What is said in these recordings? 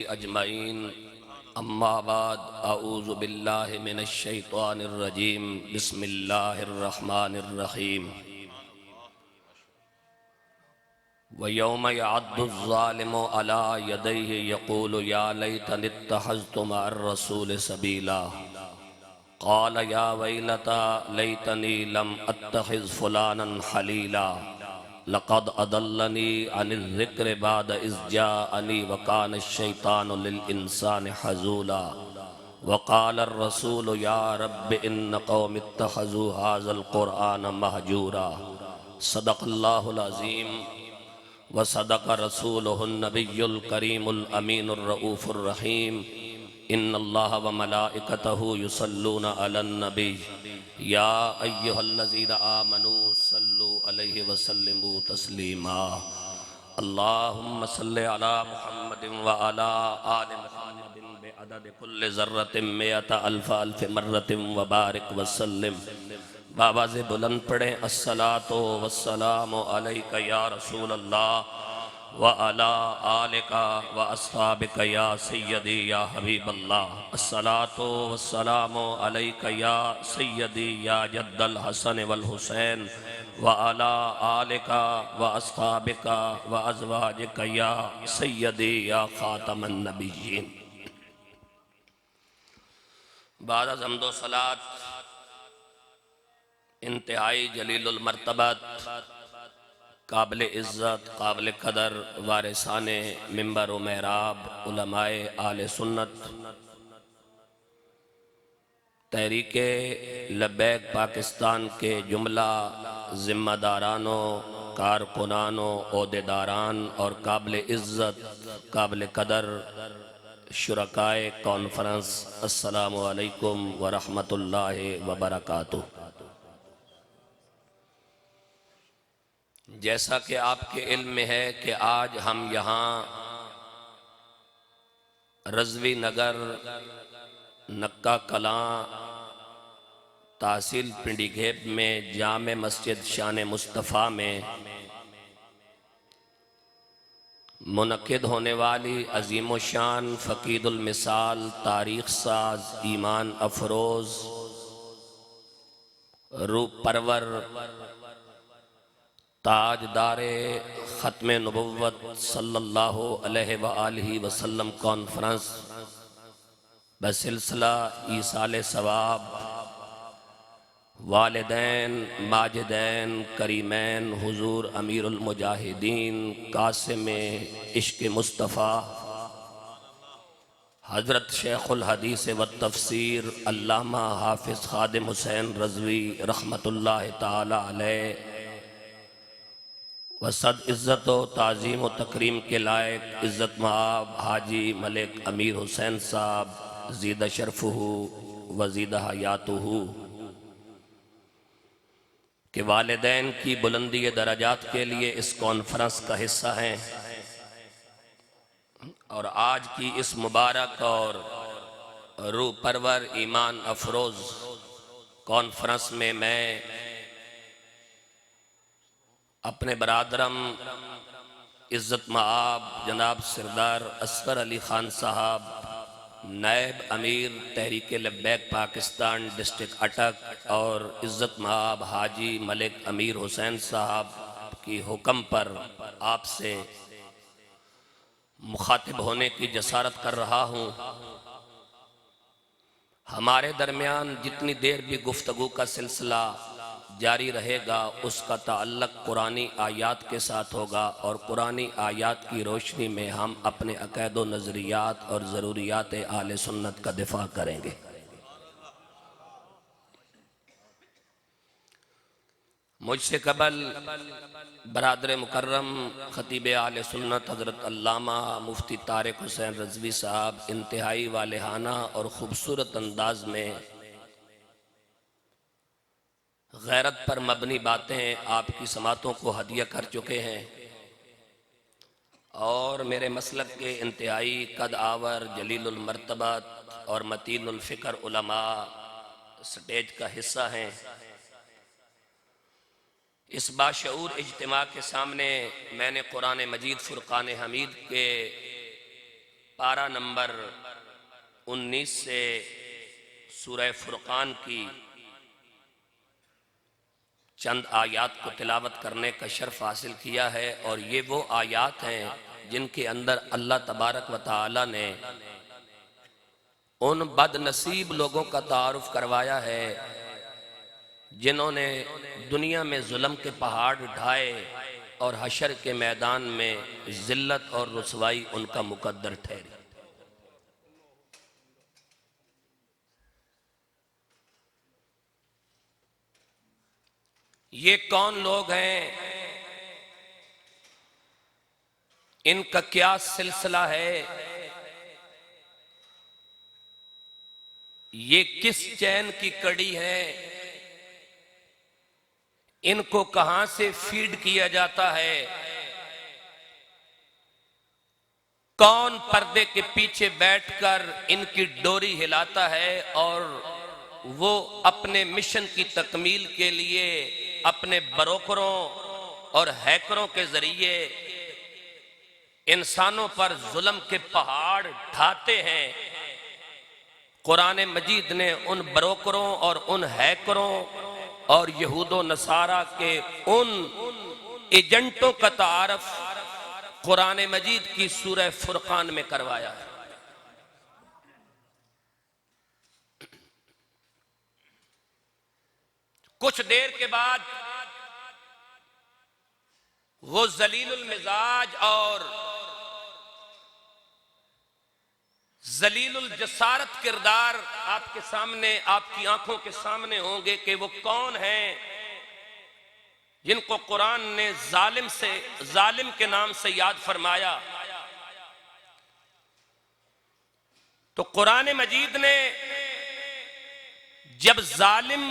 अजमईन अम्मा बाद अऊज़ु बिल्लाहि मिनश शैतानिर रजीम बिस्मिल्लाहिर रहमानिर रहीम व यौम यअद्दुज़ ज़ालिमु अला यदैहि यक़ूलु या लैतनी इत्तख़ज़्तु मअर रसूल सबीला क़ाल या वैलता लैतनी लम अत्तख़िज़ फ़ुलानन ख़लीला लक़द अदल्लनी अनिल ज़िक्र बाद इज़ जाअनी व कान अश-शैतानु लिल इंसानि हज़ूला व क़ाल ar-रसूलु या रब्बि इन्न क़ौमी इत्तख़ज़ू हाज़ल क़ुरआन महजूरा सदक़ल्लाहुल अज़ीम व सदक़ रसूलुहुन नबियुल करीमुल अमीनुर रऊफ़ुर रहीम इन्नल्लाह व मलाइकतहु युसल्लूना अलन नबी या अय्युहल्लज़ीना आमनू सल्लु अलैहि व सल्लिमू तस्लीमा अल्लाहुम्मा सल्लि अला मुहम्मदिन व अला आलि मुहम्मदिन बिअदद कुल्लि ज़र्रतिन मिअत अल्फ़ अल्फ़ मर्रतिन व बारिक व सल्लिम। बाबा से बुलंद पढ़ें अस्सलातो वस्सलामु अलैका या रसूल अल्लाह व अला आलिका व अस्हाबिका या सय्यदी या हबीब अल्लाह अस्सलातो वस्सलामु अलैका या सय्यदी या जद्दल हसन वल हुसैन व अला आलिका व अस्हाबिका व अज़वाजिका या सय्यदी या खातमन नबिय्यीन। बाद अज़ हम्दो सलात इंतहाई जलीलुल मर्तबत काबिल इज़्ज़त काबिल कदर वारिसाने मिंबर व मेहराब उलमाए आले सुन्नत तहरीके लब्बैक पाकिस्तान के जुमला ज़िम्मेदारानों कारकुनानों ओहदेदारान और काबिल इज़्ज़त काबिल कदर शुरकाए कॉन्फ्रेंस अस्सलामु अलैकुम व रहमतुल्लाहि व बरकातुहू। जैसा कि आपके इल्म में है कि आज हम यहाँ रज़वी नगर नक्का कलां तहसील पिंडीघेब में जामे मस्जिद शान मुस्तफ़ा में मुनक़िद होने वाली अज़ीम शान फ़कीदुल मिसाल तारीख़ साज ईमान अफरोज़ रूप परवर ताजदारे ख़त्म नबुव्वत सल्लल्लाहु अलैहि व आलिहि वसल्लम कॉन्फ्रेंस बसिलसिला ईसाले सवाब वालिदैन माजिदैन करीमैन हुजूर अमीरुल मुजाहिदीन कासिम इश्क़ मुस्तफ़ा हज़रत शेखुल हदीस व तफ़सीर अल्लामा हाफिज़ ख़ादिम हुसैन रज़वी रहमतुल्लाहि ताला अलैह वसद इज़्ज़त व ताज़ीम व तकरीम के लायक इज़्ज़त महाब हाजी मलिक अमीर हुसैन साहब ज़ीद शरफ़ुहु व ज़ीद हयातुहु के वालिदैन की बुलंदी दराजात के लिए इस कॉन्फ्रेंस का हिस्सा हैं और आज की इस मुबारक और रूह परवर ईमान अफरोज़ कॉन्फ्रेंस में मैं अपने बरादरम इज़्ज़त मआब जनाब सरदार असगर अली ख़ान साहब नायब अमीर तहरीक लब्बैक पाकिस्तान डिस्ट्रिक्ट अटक और इज़्ज़त मआब हाजी मलिक अमीर हुसैन साहब की हुक्म पर आपसे मुखातिब होने की जसारत कर रहा हूँ। हमारे दरमियान जितनी देर भी गुफ्तगू का सिलसिला जारी रहेगा उसका ताल्लुक़ कुरानी आयात के साथ होगा और कुरानी आयात की रोशनी में हम अपने अक़ीद व नज़रियात और ज़रूरियात आले सुन्नत का दिफा करेंगे। मुझसे कबल बरादर मुकर्रम ख़तीब आले सुन्नत हज़रत अल्लामा मुफ्ती तारिक हुसैन रज़वी साहब इंतहाई वालिहाना और ख़ूबसूरत अंदाज में गैरत पर मबनी बातें आपकी समातों को हदिया कर चुके हैं और मेरे मसलक के इंतहाई कद आवर जलीलुल मर्तबत और मतीनुल फ़िक्र उलमा स्टेज का हिस्सा हैं। इस बाशऊर इज्तिमा के सामने मैंने कुरान मजीद फ़ुरक़ान हमीद के पारा नंबर 19 से सूरह फुरकान की चंद आयात को तिलावत करने का शर्फ हासिल किया है। और ये वो आयात हैं जिनके अंदर अल्लाह तबारक व तआला ने उन बदनसीब लोगों का तारुफ करवाया है जिन्होंने दुनिया में जुल्म के पहाड़ ढाए और हशर के मैदान में जिल्लत और रुसवाई उनका मुकद्दर ठहरी। ये कौन लोग हैं, इनका क्या सिलसिला है, ये किस चैन की कड़ी है, इनको कहां से फीड किया जाता है, कौन पर्दे के पीछे बैठकर इनकी डोरी हिलाता है और वो अपने मिशन की तकमील के लिए अपने ब्रोकरों और हैकरों के जरिए इंसानों पर जुल्म के पहाड़ ढाते हैं। कुरान मजीद ने उन ब्रोकरों और उन हैकरों और यहूदो नसारा के उन एजेंटों का तारफ कुरान मजीद की सूरह फुरकान में करवाया है। कुछ देर के बाद वो जलीलुल मिजाज और जलीलुल जसारत किरदार आपके सामने, आपकी आंखों के सामने होंगे कि वो कौन हैं जिनको कुरान ने जालिम के नाम से याद फरमाया। तो कुरान मजीद ने जब जालिम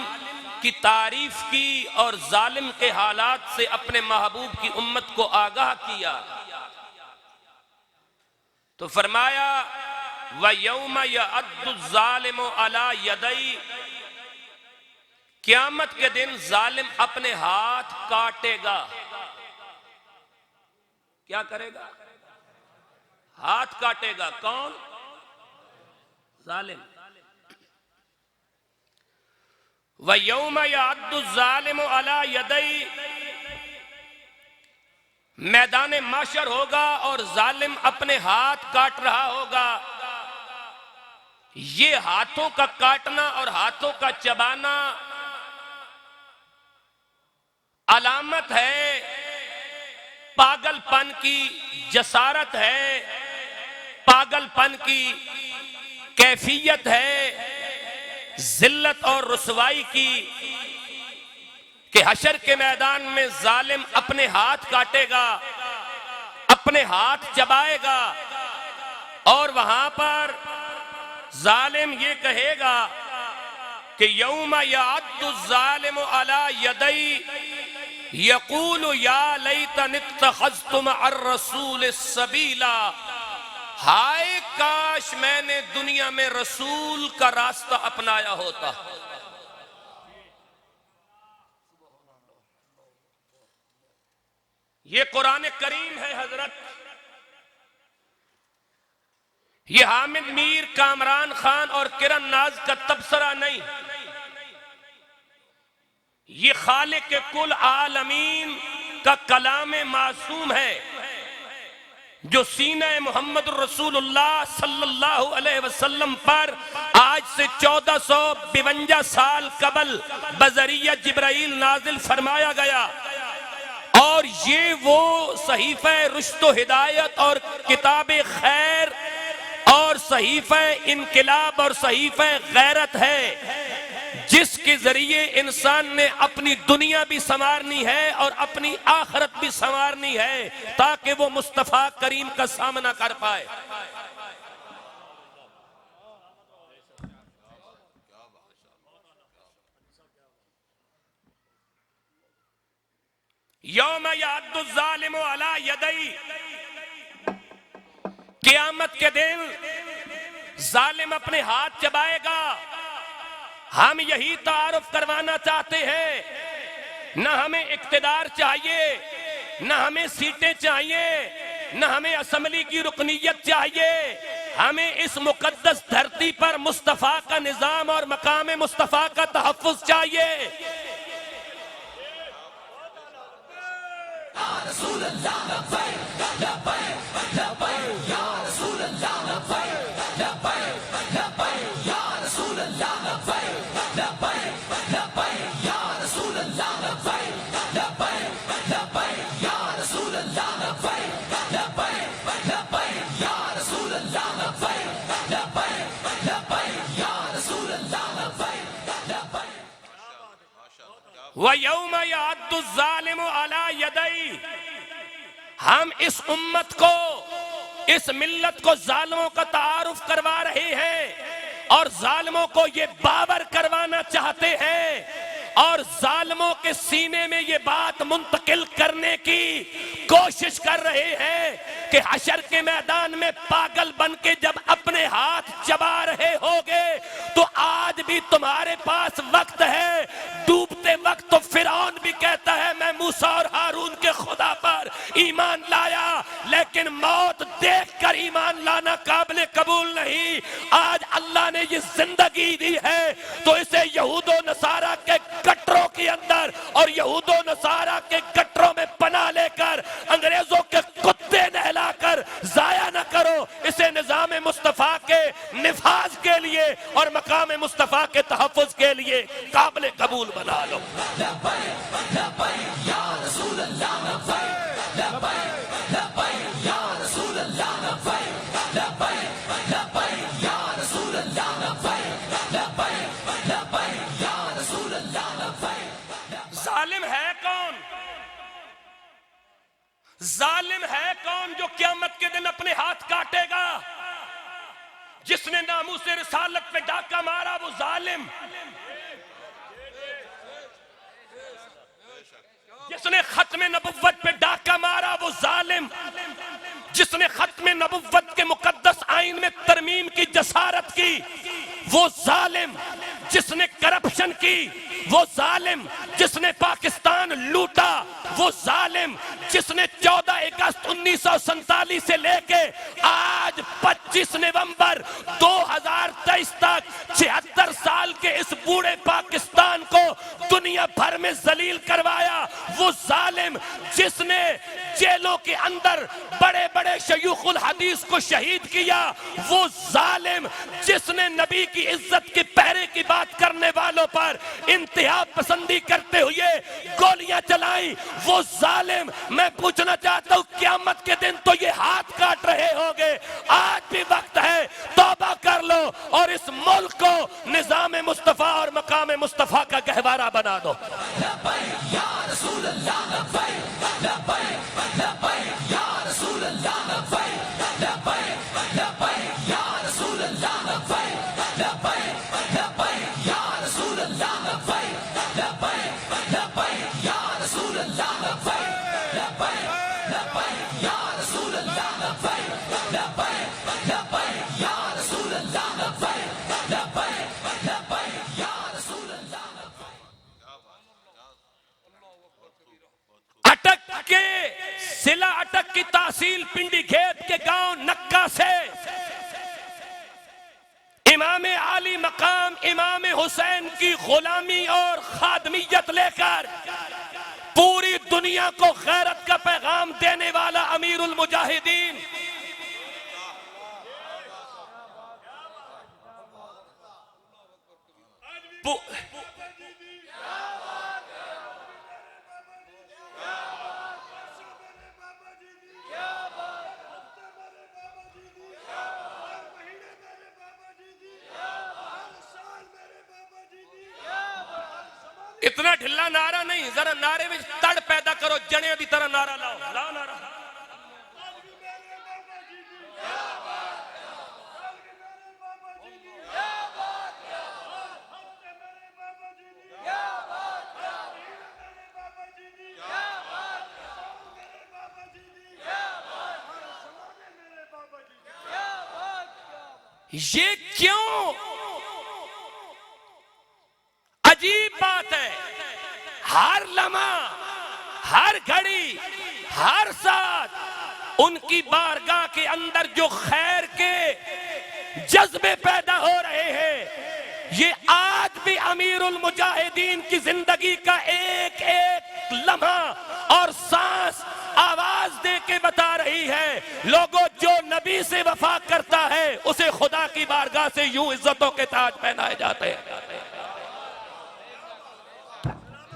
की तारीफ की और जालिम के हालात से अपने महबूब की उम्मत को आगाह किया तो फरमाया व यौम यअद्दु ज़ालिमु अला यदै, क़यामत के दिन जालिम अपने हाथ काटेगा। क्या करेगा? हाथ काटेगा। कौन? जालिम। व यौम यअद्दु ज़ालिमु अला यदै, मैदान माशर होगा और जालिम अपने हाथ काट रहा होगा। ये हाथों का काटना और हाथों का चबाना अलामत है पागलपन की, जसारत है, पागलपन की कैफियत है, जिल्लत और रुसवाई की कि हशर के मैदान में जालिम अपने हाथ काटेगा, अपने हाथ चबाएगा और वहां पर जालिम ये कहेगा कि यौम यअद्दु ज़ालिमु अला यदै यक़ूलु या लैतनी इत्तख़ज़्तु मअर रसूल सबीला, हाय काश मैंने दुनिया में रसूल का रास्ता अपनाया होता। ये कुरान करीम है हजरत। ये हामिद मीर, कामरान खान और किरण नाज का तबसरा नहीं, ये खालिक के कुल आलमीन का कलाम मासूम है जो सीने मोहम्मद रसूलुल्लाह सल्लल्लाहु अलैहि वसल्लम पर आज से 1452 साल कबल बजरिया जिब्राइल नाजिल फरमाया गया। और ये वो सहीफे रुश्तो हिदायत और किताबे खैर और सहीफे इनकिलाब और सहीफे गैरत है जिसके जरिए इंसान ने अपनी दुनिया भी संवारनी है और अपनी आखिरत भी संवारनी है ताकि वो मुस्तफा करीम का सामना कर पाए। यौम यअद्दु ज़ालिमु अला यदै, क़यामत के दिन जालिम अपने हाथ चबाएगा। हम यही तारुफ करवाना चाहते हैं। न हमें इक्तिदार चाहिए, न हमें सीटें चाहिए, न हमें असेंबली की रुकनीयत चाहिए। हमें इस मुकद्दस धरती पर मुस्तफ़ा का निज़ाम और मकाम मुस्तफ़ा का तहफ़्फ़ुज़ चाहिए। व यौम यअद्दु ज़ालिमु अला यदैहि, हम इस उम्मत को, इस मिल्लत को जालिमों का तारुफ करवा रहे हैं और जालिमों को ये बावर करवाना चाहते हैं और जालिमों के सीने में ये बात मुंतकिल करने की कोशिश कर रहे हैं कि हशर के मैदान में पागल बन के जब अपने हाथ चबा रहे होगे तो आज भी तुम्हारे पास वक्त है। डूबते वक्त तो फिरौन भी कहता है मैं मूसा और हारून के खुदा पर ईमान लाया, लेकिन मौत देखकर ईमान लाना काबिल कबूल नहीं। आज अल्लाह ने ये जिंदगी दी है तो इसे यहूदो नसारा के गट्टरों के अंदर और यहूदो नसारा के गट्टरों में पनाह लेकर अंग्रेजों के कुत्ते नहलाकर जाया न करो। इसे निजाम मुस्तफा के निफाज के लिए और मकाम मुस्तफा के तहफ़्फ़ुज़ के लिए काबिल कबूल बना लो। जालिम है कौन? जालिम है कौन जो क़यामत के दिन अपने हाथ काटेगा? जिसने नामूस रिसालत पे डाका मारा वो जालिम, जिसने खत्म नबुव्वत पे डाका मारा वो जालिम, जिसने खत्म नबुव्वत के मुकद्दस आइन में तरमीम की जसारत की वो जालिम, जिसने करप्शन की वो जालिम, जिसने पाकिस्तान लूटा वो जालिम, जिसने 14 अगस्त 1947 से लेके आज 25 नवंबर 2023 तक 76 साल के इस बूढ़े पाकिस्तान को दुनिया भर में जलील करवाया वो जालिम, जिसने जेलों के अंदर बड़े बड़े शयूखुल हदीस को शहीद किया वो जालिम, जिसने नबी की इज्जत के पहरे की बात करने वालों पर इंतहा पसंदी करते हुए गोलियां चलाई वो जालिम। मैं पूछना चाहता हूं क़यामत के दिन तो ये हाथ काट रहे होंगे, आज भी वक्त है तौबा कर लो और इस मुल्क को निजाम मुस्तफा और मकाम मुस्तफा का गहवारा बना दो। सिला अटक की तहसील पिंडी घेत के गांव नक्का से इमाम आली मकाम इमाम हुसैन की गुलामी और खादमियत लेकर पूरी दुनिया को गैरत का पैगाम देने वाला अमीरुल मुजाहिदीन इतना ढिल्ला नारा नहीं, जरा नारे में तड़ पैदा करो, जने की तरह नारा लाओ, लाओ नारा। ये क्यों अजीब बात है? हर लम्हा, हर घड़ी, हर साथ उनकी बारगाह के अंदर जो खैर के जज्बे पैदा हो रहे हैं। ये आज भी अमीरुल मुजाहिदीन की जिंदगी का एक एक लम्हा और सांस आवाज दे के बता रही है, लोगों जो नबी से वफा करता है उसे खुदा की बारगाह से यूं इज्जतों के ताज पहनाए जाते हैं।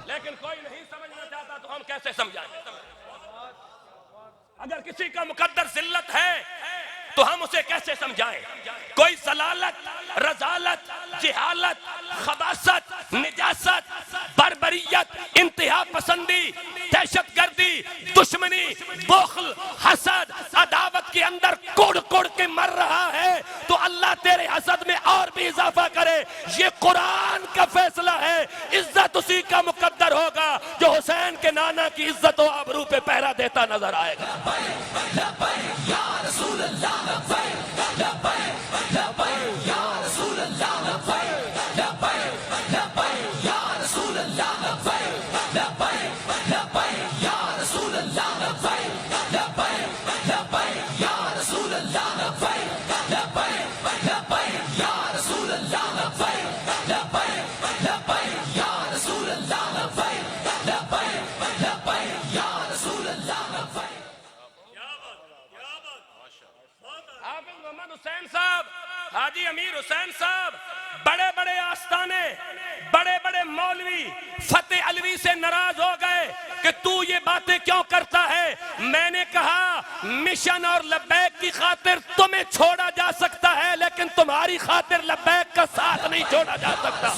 लेकिन कोई नहीं समझना चाहता तो हम कैसे समझाएं? अगर किसी का मुकद्दर जिल्लत है तो हम उसे कैसे समझाएं? कोई जलालत, रजालत, जिहालत, खबासत, निजासत, बर्बरियत, इंतहा पसंदी, दहशतगर्दी, दुश्मनी, बुख्ल, हसद, अदावत के अंदर कोड़ कोड़ के मर रहा है तो अल्लाह तेरे हसद में और भी इजाफा करे। ये कुरान का फैसला है। इज्जत उसी का मुकद्दर होगा जो हुसैन के नाना की इज्जत और आबरू पे पहरा देता नजर आएगा। हुसैन साहब, हाजी अमीर हुसैन साहब, बड़े बड़े आस्थाने, बड़े बड़े मौलवी फतेह अलवी से नाराज हो गए कि तू ये बातें क्यों करता है। मैंने कहा मिशन और लब्बैक की खातिर तुम्हें छोड़ा जा सकता है लेकिन तुम्हारी खातिर लब्बैक का साथ नहीं छोड़ा जा सकता।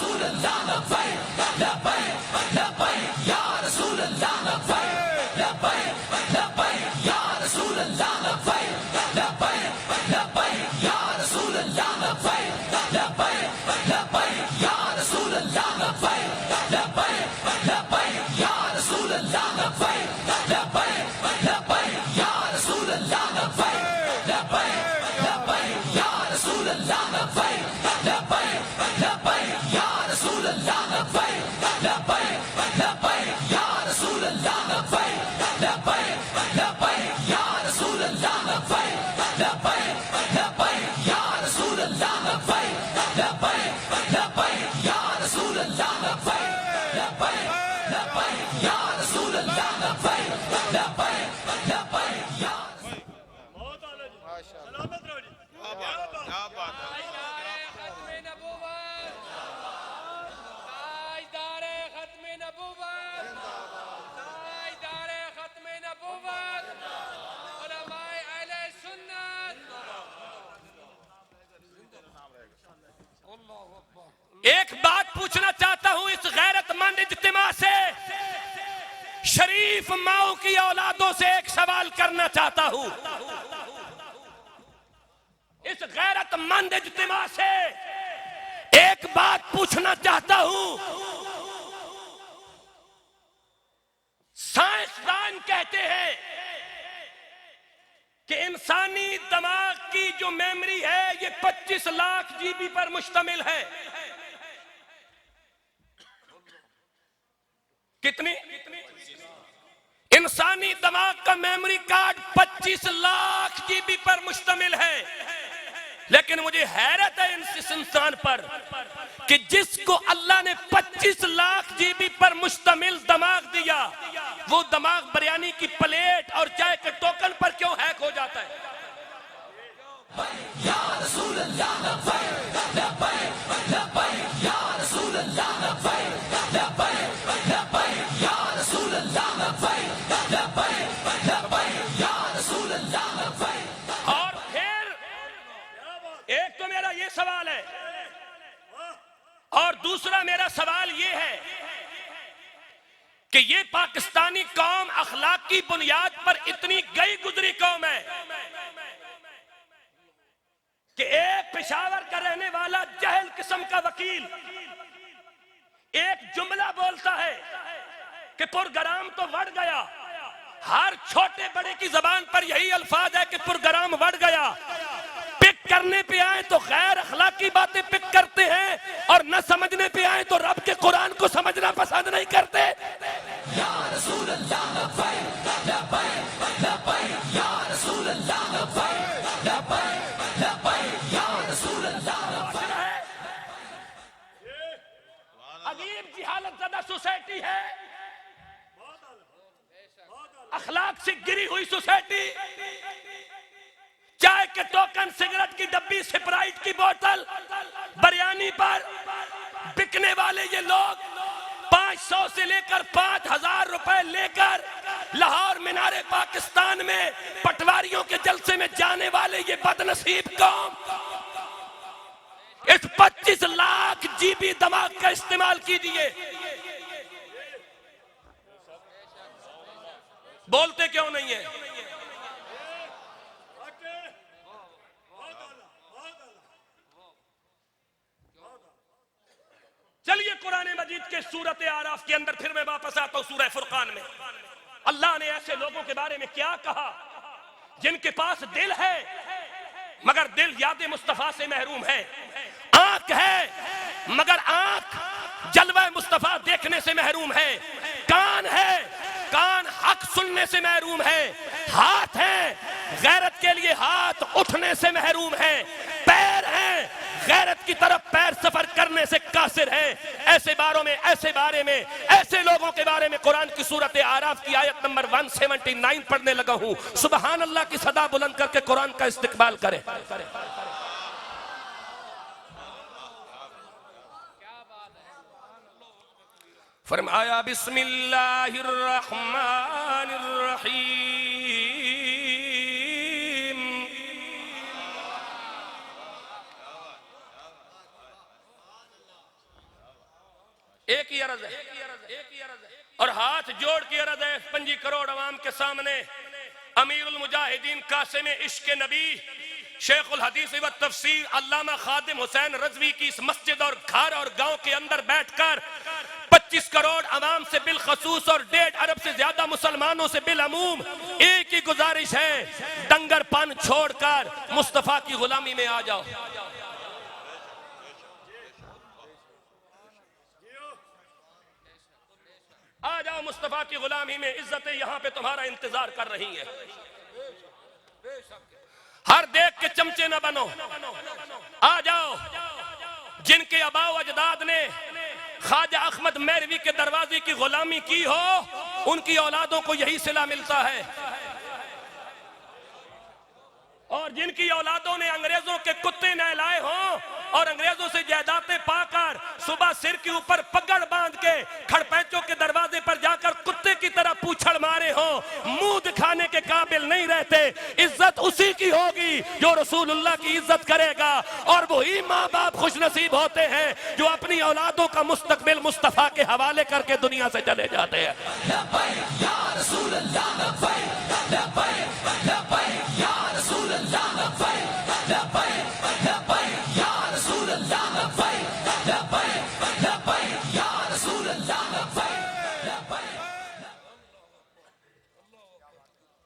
एक बात पूछना चाहता हूं इस गैरतमंद इज्तिमा से, शरीफ माओ की औलादों से एक सवाल करना चाहता हूं। इस गैरतमंद इज्तिमा से एक बात पूछना चाहता हूं। साइंसदान कहते हैं कि इंसानी दिमाग की जो मेमोरी है ये 25 लाख जीबी पर मुश्तमिल है। कितनी? इंसानी दिमाग का मेमोरी कार्ड 25 लाख जीबी पर मुश्तमिल है। लेकिन मुझे हैरत है इस इंसान पर कि जिसको अल्लाह ने 25 लाख जीबी पर मुश्तमिल दिमाग दिया वो दिमाग बिरयानी की प्लेट और चाय के टोकन पर क्यों हैक हो जाता है? और फिर एक तो मेरा ये सवाल है और दूसरा मेरा सवाल ये है कि ये पाकिस्तानी कौम अखलाक की बुनियाद पर इतनी गई गुजरी कौम है कि एक पेशावर का रहने वाला जहल किस्म का वकील एक जुमला बोलता है कि प्रोग्राम तो बढ़ गया। हर छोटे बड़े की जबान पर यही अल्फाज है कि प्रोग्राम बढ़ गया। पिक करने पे आए तो गैर अखलाकी बातें पिक करते हैं और न समझने पे आए तो रब के कुरान को समझना पसंद नहीं करते। या रसूल अल्लाह लब्बैक लब्बैक लब्बैक या रसूल अल्लाह लब्बैक लब्बैक लब्बैक या रसूल सोसाइटी है, अखलाक से गिरी हुई सोसाइटी। चाय के टोकन, सिगरेट की डब्बी, स्प्राइट की बोतल, बिरयानी पर बिकने वाले ये लोग 500 से लेकर 5000 रुपए लेकर लाहौर मीनारे पाकिस्तान में पटवारियों के जलसे में जाने वाले ये बदनसीब कौम इस 25 लाख जीबी दिमाग का इस्तेमाल कीजिए। बोलते क्यों नहीं है? चलिए कुरान मजीद के सूरत आराफ के अंदर फिर मैं वापस आता हूं। सूरह फुरकान में अल्लाह ने ऐसे लोगों के बारे में क्या कहा जिनके पास दिल है मगर दिल याद मुस्तफा से महरूम है, आंख है मगर आंख जलवा मुस्तफा देखने से महरूम है, कान है, कान हक सुनने से महरूम है, हाथ है, गैरत के लिए हाथ उठने से महरूम है, पैर है, गैरत की तरफ पैर सफर करने से कासिर है। ऐसे बारे में ऐसे लोगों के बारे में कुरान की सूरत आराफ की आयत नंबर 179 पढ़ने लगा हूं। सुबहान अल्लाह की सदा बुलंद करके कुरान का इस्तिकबाल करें। फरमाया बिस्मिल्लाहिर रहमानिर रहीम। एक ही अर्ज है और हाथ जोड़ के अर्ज है 5 करोड़ अवाम के सामने। अमीरुल मुजाहिदीन कासिम इश्क नबी शेखुल हदीस व तफसीर अल्लामा खादिम हुसैन रजवी की इस मस्जिद और घर और गांव के अंदर बैठकर 25 करोड़ अवाम से बिलखसूस और 1.5 अरब से ज्यादा मुसलमानों से बिलअमूम एक ही गुजारिश है, दंगरपन छोड़कर मुस्तफा की गुलामी में आ जाओ। आ जाओ मुस्तफा की गुलामी में, इज्जतें यहां पे तुम्हारा इंतजार कर रही हैं। हर देख के चमचे न बनो, आ जाओ। जिनके आबाओ अजदाद ने ख्वाजा अहमद मैरवी के दरवाजे की गुलामी की हो, उनकी औलादों को यही सिला मिलता है। और जिनकी औलादों ने अंग्रेजों के कुत्ते नहलाए हों और अंग्रेजों से जायदादें पाकर सुबह सिर के ऊपर पगड़ बांध के खड़पैंचों के दरवाजे पर जाकर कुत्ते की तरह पूछड़ मारे हों, मुंह दिखाने के काबिल नहीं रहते। इज्जत उसी की होगी जो रसूलुल्लाह की इज्जत करेगा, और वही माँ बाप खुशनसीब होते हैं जो अपनी औलादों का मुस्तकबिल मुस्तफा के हवाले करके दुनिया से चले जाते हैं।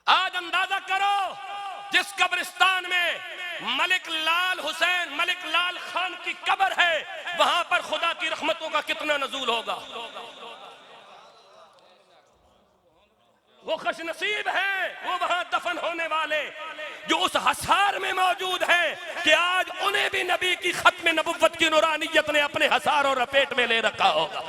आज अंदाजा करो जिस कब्रिस्तान में मलिक लाल हुसैन, मलिक लाल खान की कब्र है, वहां पर खुदा की रहमतों का कितना नजूल होगा। वो खुशनसीब है वो वहां दफन होने वाले जो उस हसार में मौजूद है कि आज उन्हें भी नबी की खत्म नबुव्वत की नूरानियत ने अपने हसार और लपेट में ले रखा होगा।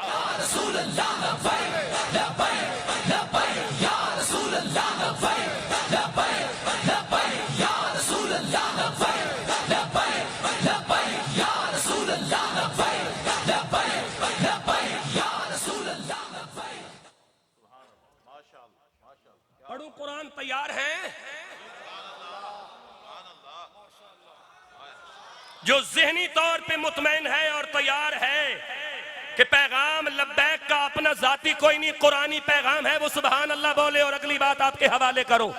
पढ़ो कुरान, तैयार हैं? जो ज़हनी तौर पे मुतमईन है और तैयार है कि पैगाम लब्बैक का अपना जाती कोई नहीं, कुरानी पैगाम है, वो सुभान अल्लाह बोले और अगली बात आपके हवाले करो।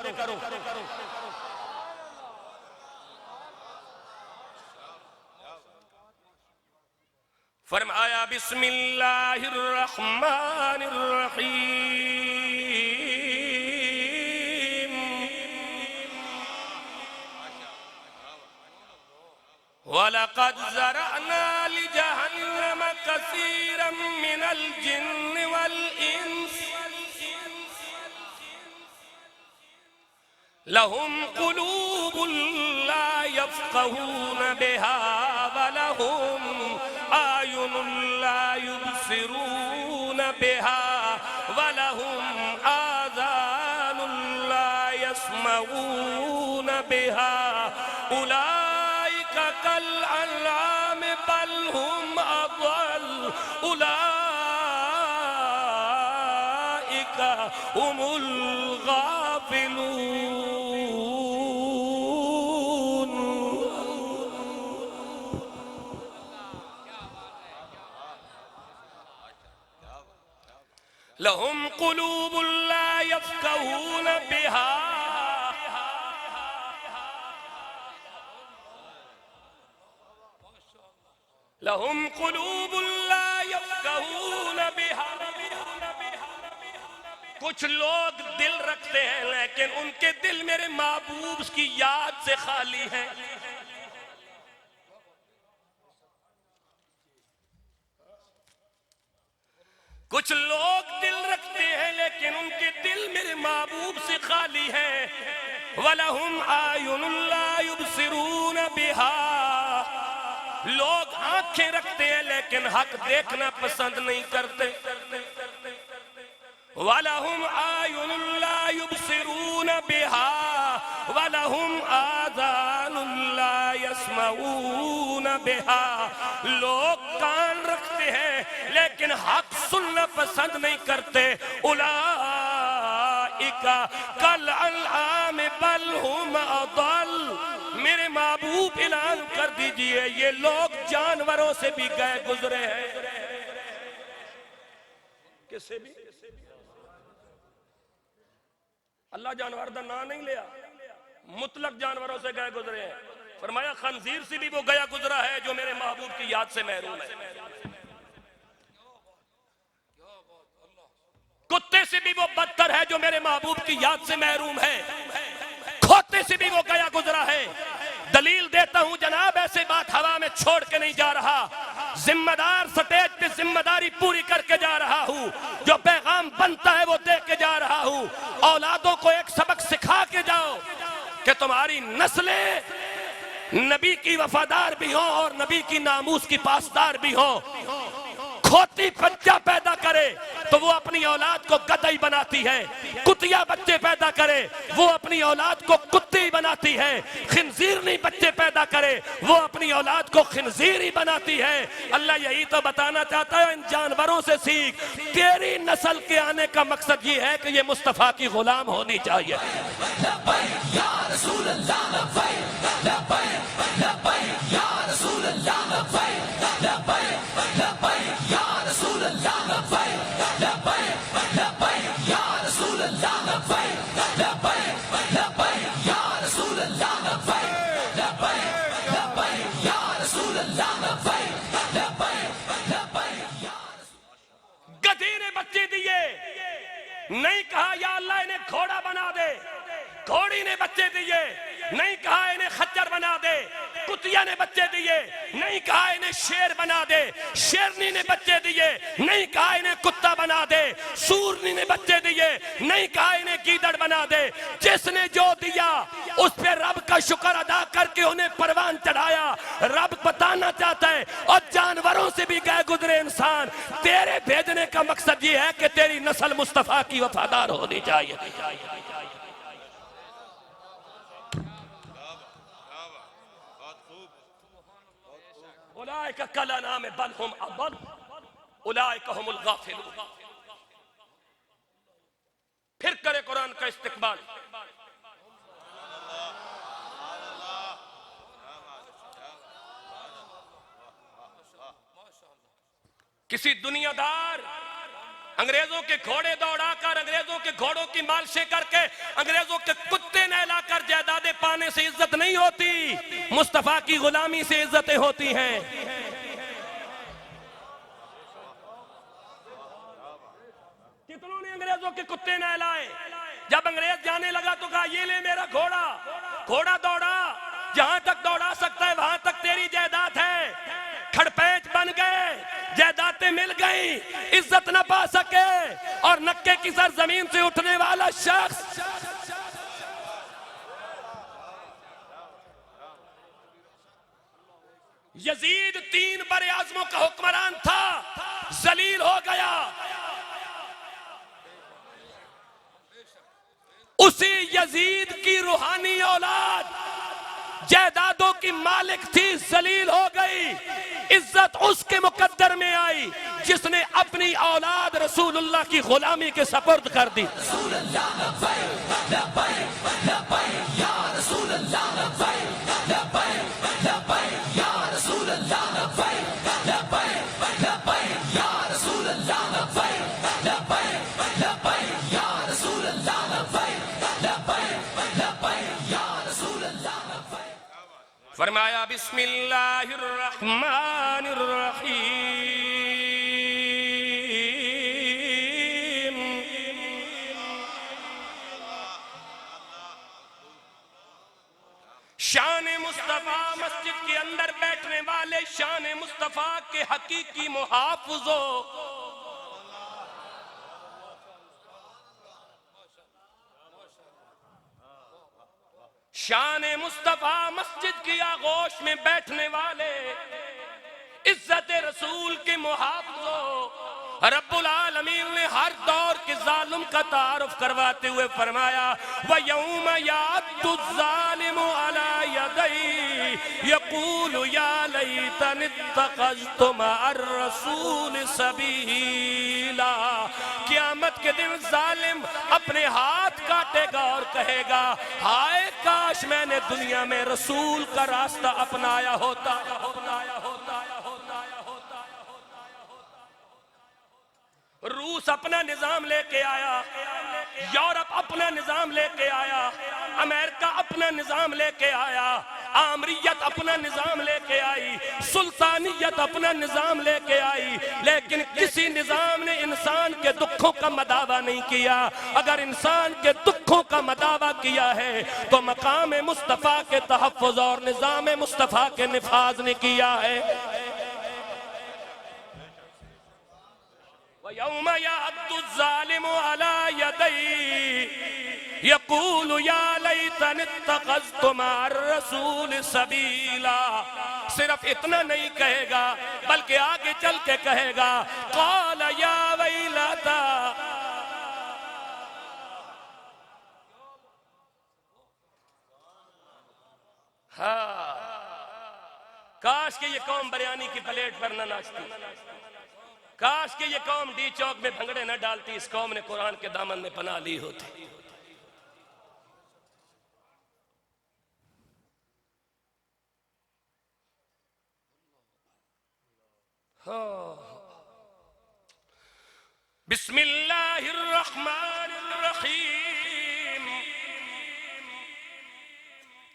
फरमाया बिस्मिल्लाहिर रहमानिर रहीम। वलक़द ज़रअना लिजहन्नम कसीरम मिनल जिन्न वल इंस लहुम कुलूबुन ला यफ़क़हून बिहा वलहुम आयुनुन ला युबसिरून बिहा वलहुम आज़ानुन ला यस्मऊन बिहा उलाइका कल अनआम बल हुम अज़ल उलाइका हुमुल गाफिलून। लहुम कुलूबुन ला यफ़क़हून बिहा लहुम कुलूबुन ला यफ़क़हून बिहा। कुछ लोग दिल रखते हैं लेकिन उनके दिल मेरे महबूब की याद से खाली हैं। कुछ लोग दिल रखते हैं लेकिन उनके दिल मेरे महबूब से खाली हैं। वलहुम आयुनुन ला युबसिरून बिहा। लोग आंखें रखते हैं लेकिन हक देखना पसंद नहीं करते। वलहुम आयुनुन ला युबसिरून बिहा वलहुम आज़ानुन ला यस्मऊन बिहा। लोग कान रखते हैं लेकिन हक सुनना पसंद नहीं करते। उलाइका कल अनआम बल हुम अज़ल। मेरे महबूब ऐलान कर दीजिए ये लोग जानवरों से भी गए गुजरे हैं। किससे भी? अल्लाह जानवर का नाम नहीं लिया, मुतलक जानवरों से गए गुजरे हैं। फरमाया खंजीर से भी वो गया गुजरा है जो मेरे महबूब की याद से महरूम है। कुत्ते से भी वो बदतर है जो मेरे महबूब की याद से महरूम है। खोते से भी वो गया गुजरा है। दलील देता हूं जनाब, ऐसे बात हवा में छोड़ के नहीं जा रहा। जिम्मेदार स्टेज पे जिम्मेदारी पूरी करके जा रहा हूं। जो पैगाम बनता है वो दे के जा रहा हूं। औलादों को एक सबक सिखा के जाओ कि तुम्हारी नस्लें नबी की वफादार भी हो और नबी की नामूस की पासदार भी हो। खोती बच्चा पैदा करे तो वो अपनी औलाद को गदई बनाती है। कुतिया बच्चे पैदा करे वो अपनी औलाद को कुत्ती बनाती है। खिंजीरनी बच्चे पैदा करे वो अपनी औलाद को खिंजीरी बनाती है। अल्लाह यही तो बताना चाहता है, इन जानवरों से सीख। तेरी नस्ल के आने का मकसद ये है कि ये मुस्तफा की गुलाम होनी चाहिए। गधी ने बच्चे दिए, नहीं कहा या अल्लाह इन्हें घोड़ा बना दे। घोड़ी ने बच्चे दिए, नहीं कहा इन्हें खच्चर बना दे। कुतिया ने बच्चे दिए, नहीं कहा इन्हें शेर बना दे। शेरनी ने बच्चे दिए, नहीं कहा इन्हें कुत्ता बना दे। सूरनी ने बच्चे दिए, नहीं कहा इन्हें गीदड़ बना दे। जिसने जो दिया उस पे रब का शुक्र अदा करके उन्हें परवान चढ़ाया। रब बताना चाहता है, और जानवरों से भी गए गुजरे इंसान, तेरे भेजने का मकसद ये है कि तेरी नस्ल मुस्तफा की वफादार होनी चाहिए। उलाइका कल अनआम बल हुम अज़ल उलाइका हुमुल गाफिलून। फिर करे कुरान का इस्तिक़बाल। किसी दुनियादार अंग्रेजों के घोड़े दौड़ाकर, अंग्रेजों के घोड़ों की मालिशें करके, अंग्रेजों के कुत्ते नहलाकर जायदादें पाने से इज्जत नहीं होती। मुस्तफा की गुलामी से इज्जतें होती हैं। कितनों ने अंग्रेजों के कुत्ते नहलाए। जब अंग्रेज जाने लगा तो कहा ये ले मेरा घोड़ा। घोड़ा दौड़ा, जहां तक दौड़ा सकता है वहां तक तेरी जायदाद है। खड़पेच बन गए, जायदादें मिल गई, इज्जत न पा सके, और नक्के की सरजमीन से उठने वाला शख्स यजीद 3 बड़े आज़मों का हुक्मरान था, जलील हो गया। उसी यजीद की रूहानी औलाद जायदादों की मालिक थी, जलील हो गई। इज्जत उसके मुकद्दर में आई जिसने अपनी औलाद रसूलुल्लाह की गुलामी के सपुर्द कर दी। फरमाया बिस्मिल्लाहिर्रहमानिर्रहीम। शान मुस्तफा मस्जिद के अंदर बैठने वाले शान मुस्तफा के हकीकी मुहाफिजो, शान मुस्तफा मस्जिद की आगोश में बैठने वाले इज्जत रसूल के मुहाफिजो, रब्बुल आलमीन ने हर दौर के जालिम का तारुफ करवाते हुए फरमाया व यौम याद्दु ज़ालिमु अला यदैहि यक़ूलु या लैतनी इत्तख़ज़्तु मअर रसूल सबीला। क़यामत के दिन जालिम अपने हाथ काटेगा और कहेगा हाय काश मैंने दुनिया में रसूल का रास्ता अपनाया होता। रूस अपना निजाम लेके आया, यूरोप अपना निजाम लेके आया, अमेरिका अपना निजाम लेके आया, आमरीयत अपना निजाम लेके आई, सुल्तानियत अपना निजाम लेके आई, लेकिन किसी निजाम ने इंसान के दुखों का मदावा नहीं किया। अगर इंसान के दुखों का मदावा किया है तो मकाम मुस्तफा के तहफ़्फ़ुज़ और निजाम मुस्तफा के निफाज ने किया है। यौम यअद्दु ज़ालिमु अला यदैहि यक़ूलु या लैतनी इत्तख़ज़्तु मअर रसूल सबीला। सिर्फ इतना नहीं कहेगा बल्कि आगे चल के कहेगा क़ाल या वैलता, हाँ काश के ये कौम बिरयानी की प्लेट पर न नाचती, काश के ये कौम डी चौक में भंगड़े न डालती, इस कौम ने कुरान के दामन में पनाह ली होती। बिस्मिल्लाहिर्रहमानिर्रहीम।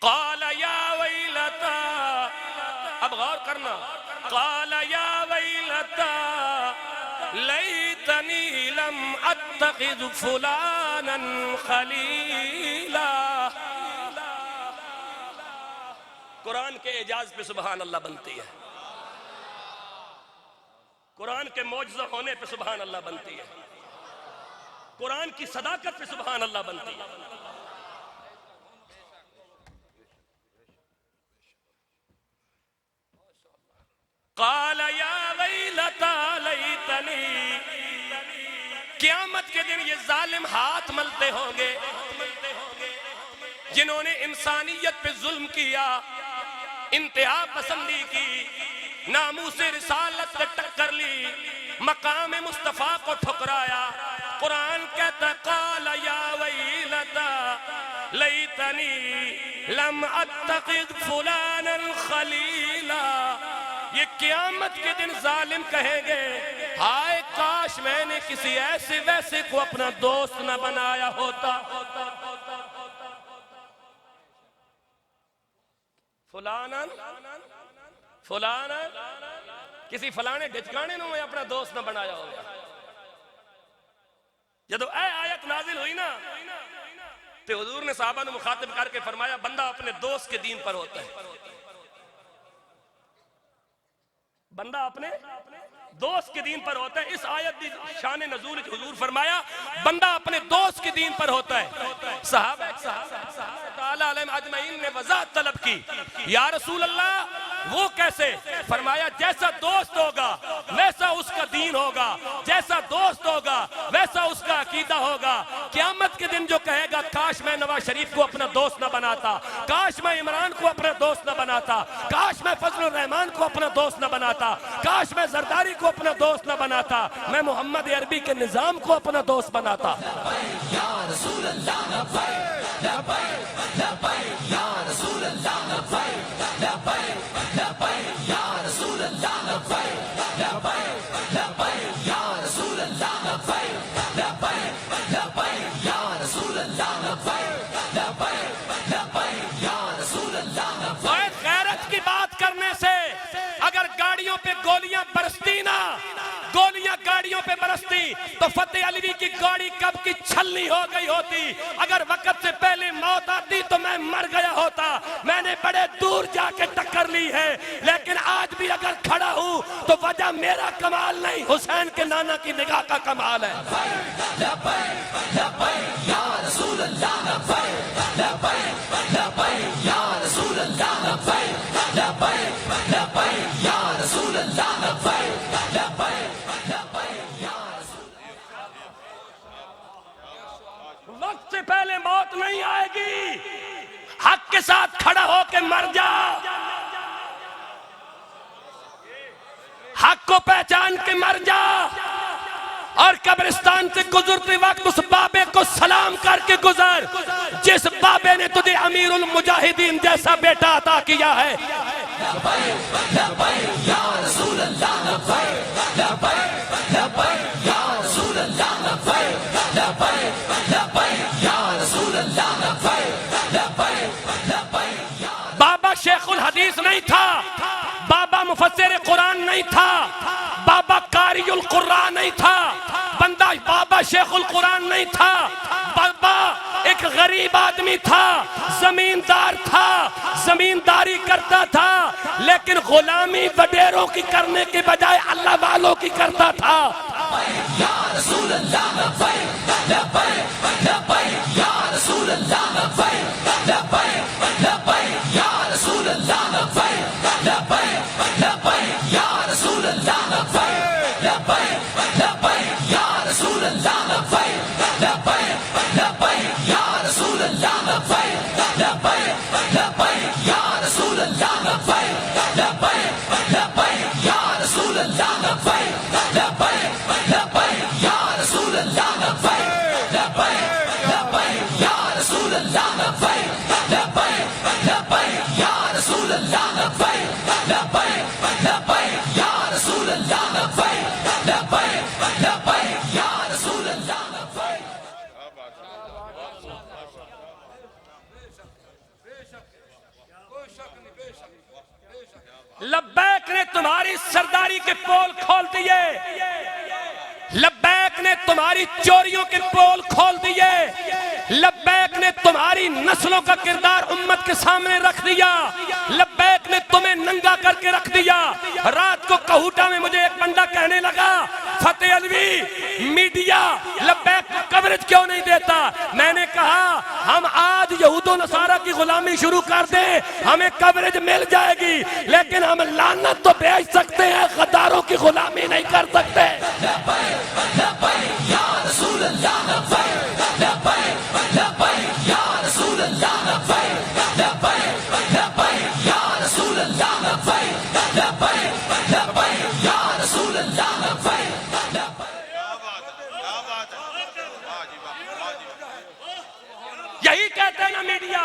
क़ाल या वैलता, अब गौर करना, क़ाल या वैलता लैतनी लम अत्तखिज़ फुलानन खलीला। कुरान के एजाज पे सुभान अल्लाह बनती है, कुरान के मौजज़ा होने पे सुभान अल्लाह बनती है, कुरान की सदाकत पे सुभान अल्लाह बनती है। क़ाल या वैलता लैतनी, क़यामत के दिन ये जालिम हाथ मलते होंगे जिन्होंने इंसानियत पे जुल्म किया, इंतहा पसंदी की, नामूसे रिसालत से टक्कर ली, मकाम मुस्तफा को ठुकराया। कुरान कहता क़ाल या वैलता लैतनी लम अत्तखिज़ फुलानन खलीला। ये क़यामत के दिन जालिम कहेंगे हाय काश मैंने किसी ऐसे वैसे को अपना दोस्त न बनाया होता। फुलानन फुलानन, किसी फलाने ढिचकाने ने अपना दोस्त न बनाया होगा। जब ऐ आयत नाजिल हुई ना तो हुजूर ने साहबा ने मुखातिब करके फरमाया बंदा अपने दोस्त के दीन पर होता है, बंदा अपने दोस्त के दीन पर होता है। इस आयत की शान नज़ूल हुजूर फरमाया बंदा अपने दोस्त के दीन पर होता है। सहाबा ताला अलैहिम अजमईन ने वज़ाहत तलब की, या रसूल अल्लाह वो कैसे? फरमाया जैसा दोस्त होगा वैसा उसका दीन होगा, जैसा दोस्त होगा वैसा उसका अकीदा होगा। क़यामत के दिन जो कहेगा काश मैं नवाज शरीफ को अपना दोस्त न बनाता, काश मैं इमरान को अपना दोस्त न बनाता, काश मैं फजलुर रहमान को अपना दोस्त न बनाता, काश मैं जरदारी को अपना दोस्त न बनाता, मैं मोहम्मद अरबी के निजाम को अपना दोस्त बनाता। गैरत की बात करने से अगर गाड़ियों पे गोलियां बरसती ना, गोलियां गाड़ियों पे बरसती तो फतेह अलवी की गाड़ी कब की छलनी हो गई होती। अगर वक्त से पहले मौत आती तो मैं मर गया होता। मैंने बड़े दूर जाके टक्कर ली है, लेकिन आज भी अगर खड़ा हूं तो वजह मेरा कमाल नहीं, हुसैन के नाना की निगाह का कमाल है। वक्त से पहले मौत नहीं आएगी, हक के साथ खड़ा होके मर जा, हक को पहचान के मर जा, और कब्रिस्तान से गुजरते वक्त उस बाबे को सलाम करके गुजर जिस बाबे ने तुझे अमीरुल मुजाहिदीन जैसा बेटा अता किया है। बाबा शेखुल हदीस नहीं था, बाबा मुफस्सिर कुरान नहीं था, बाबा कारियुल कुरान नहीं था, बंदा बाबा शेखुल कुरान नहीं था, बाबा एक गरीब आदमी था, जमींदार था, जमींदारी करता था, लेकिन गुलामी वडेरों की करने के बजाय अल्लाह वालों की करता था। लब्बैक ने तुम्हारी सरदारी के पोल खोल दिए, लब्बैक ने तुम्हारी चोरियों के पोल खोल दिए, लब्बैक ने तुम्हारी नस्लों का किरदार उम्मत के सामने रख दिया, लब्बैक ने तुम्हें नंगा करके रख दिया। रात को कहूटा में मुझे एक बंदा कहने लगा, फतेह अलवी मीडिया लब्बैक को कवरेज क्यों नहीं देता? मैंने कहा हम आज यहूदो नसारा की गुलामी शुरू कर दें, हमें कवरेज मिल जाएगी, लेकिन हम लानत तो बेच सकते हैं, गद्दारों की गुलामी नहीं कर सकते। यही कहते हैं ना मीडिया,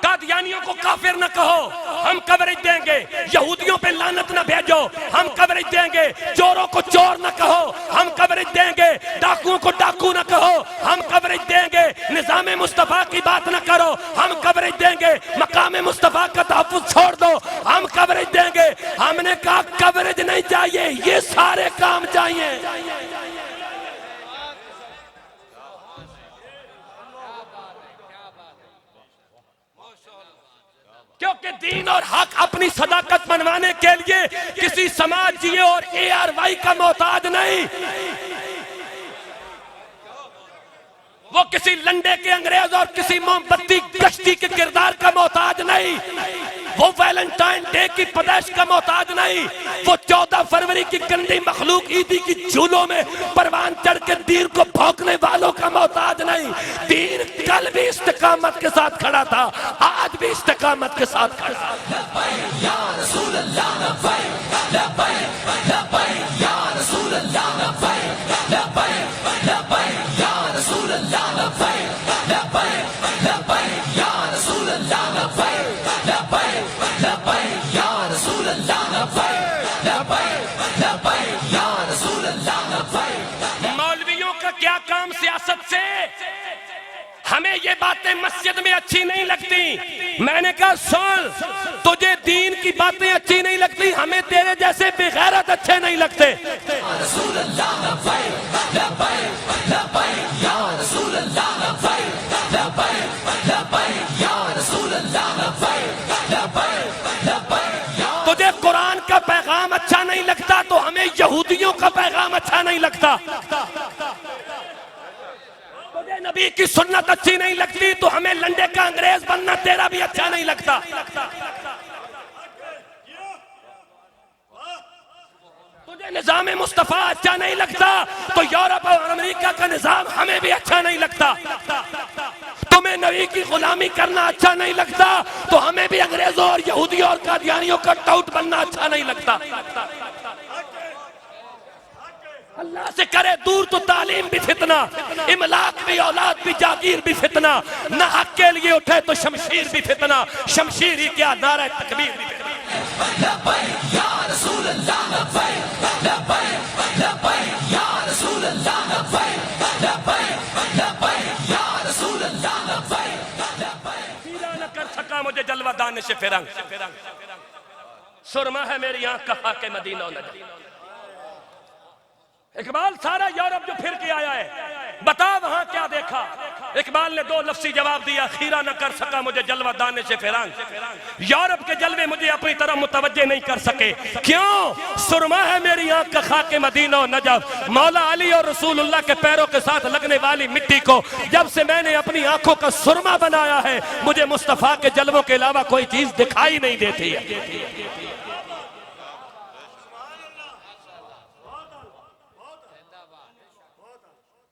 कादियानियों को काफिर न कहो, हम कवरेज देंगे, यहूदियों पे लानत न भेजो, हम कवरेज देंगे, चोरों को चोर न कहो, हम कवरेज देंगे, डाकुओं को डाकू न कहो, हम कवरेज देंगे, निजाम मुस्तफा की बात न करो, हम कवरेज देंगे, मकाम मुस्तफा का तहफ्फुज़ छोड़ दो, हम कवरेज देंगे। हमने कहा कवरेज नहीं चाहिए, ये सारे काम चाहिए। क्योंकि दीन और हक अपनी सदाकत मनवाने के लिए किसी समाज जीए और ARY का मोहताज नहीं, वो किसी लंडे के अंग्रेज और किसी मोमबत्ती कश्ती के किरदार का मोहताज नहीं। वो वैलेंटाइन डे की पैदाइश का मोहताज नहीं, वो 14 फरवरी की गंदी मखलूक ईदी की झूलों में परवान चढ़ के दीन को भौंकने वालों का मोहताज नहीं। दीन कल भी इस्तिकामत के साथ खड़ा था, आज भी इस्तिकामत के साथ खड़ा मौलवियों का क्या काम सियासत से? हमें ये बातें मस्जिद में अच्छी नहीं लगती। मैंने कहा सुन, तुझे दीन की बातें अच्छी नहीं लगती, हमें तेरे जैसे बेगैरत अच्छे नहीं लगते। तुझे कुरान का पैगाम अच्छा नहीं लगता तो हमें यहूदियों का पैगाम अच्छा नहीं लगता। तुझे नबी की सुन्नत अच्छी नहीं लगती तो हमें लंडे का अंग्रेज बनना तेरा भी अच्छा नहीं लगता। तुझे निजाम मुस्तफा अच्छा नहीं लगता तो यूरोप और अमेरिका का निजाम हमें भी अच्छा नहीं लगता। तुम्हें नबी की गुलामी करना अच्छा नहीं लगता तो हमें भी अंग्रेजों और यहूदियों और कादियानियों का टाउट बनना अच्छा नहीं लगता। अल्लाह से करे दूर तो तालीम भी फितना, इमलाक भी, औलाद भी, जागीर भी फितना। ना हक के लिए उठे तो शमशीर भी फितना, शमशीर ही क्या नारा तकबीर भी फितना। न कर सका मुझे जलवा दाने से फिरंग, सुरमा है मेरी आंख का फाके मदीना नजर। इकबाल सारा यूरोप जो फिर के आया है, बता वहां क्या देखा? इकबाल ने 2 लफ्ज़ी जवाब दिया, खीरा न कर सका मुझे जलवा दाने से फिरंग। यूरोप के जलवे मुझे अपनी तरफ मुतवज्जे नहीं कर सके। क्यों? सुरमा है मेरी आंख का खाके मदीना और नजफ। मौला अली और रसूलुल्लाह के पैरों के साथ लगने वाली मिट्टी को जब से मैंने अपनी आंखों का सुरमा बनाया है, मुझे मुस्तफा के जलवों के अलावा कोई चीज दिखाई नहीं देती है।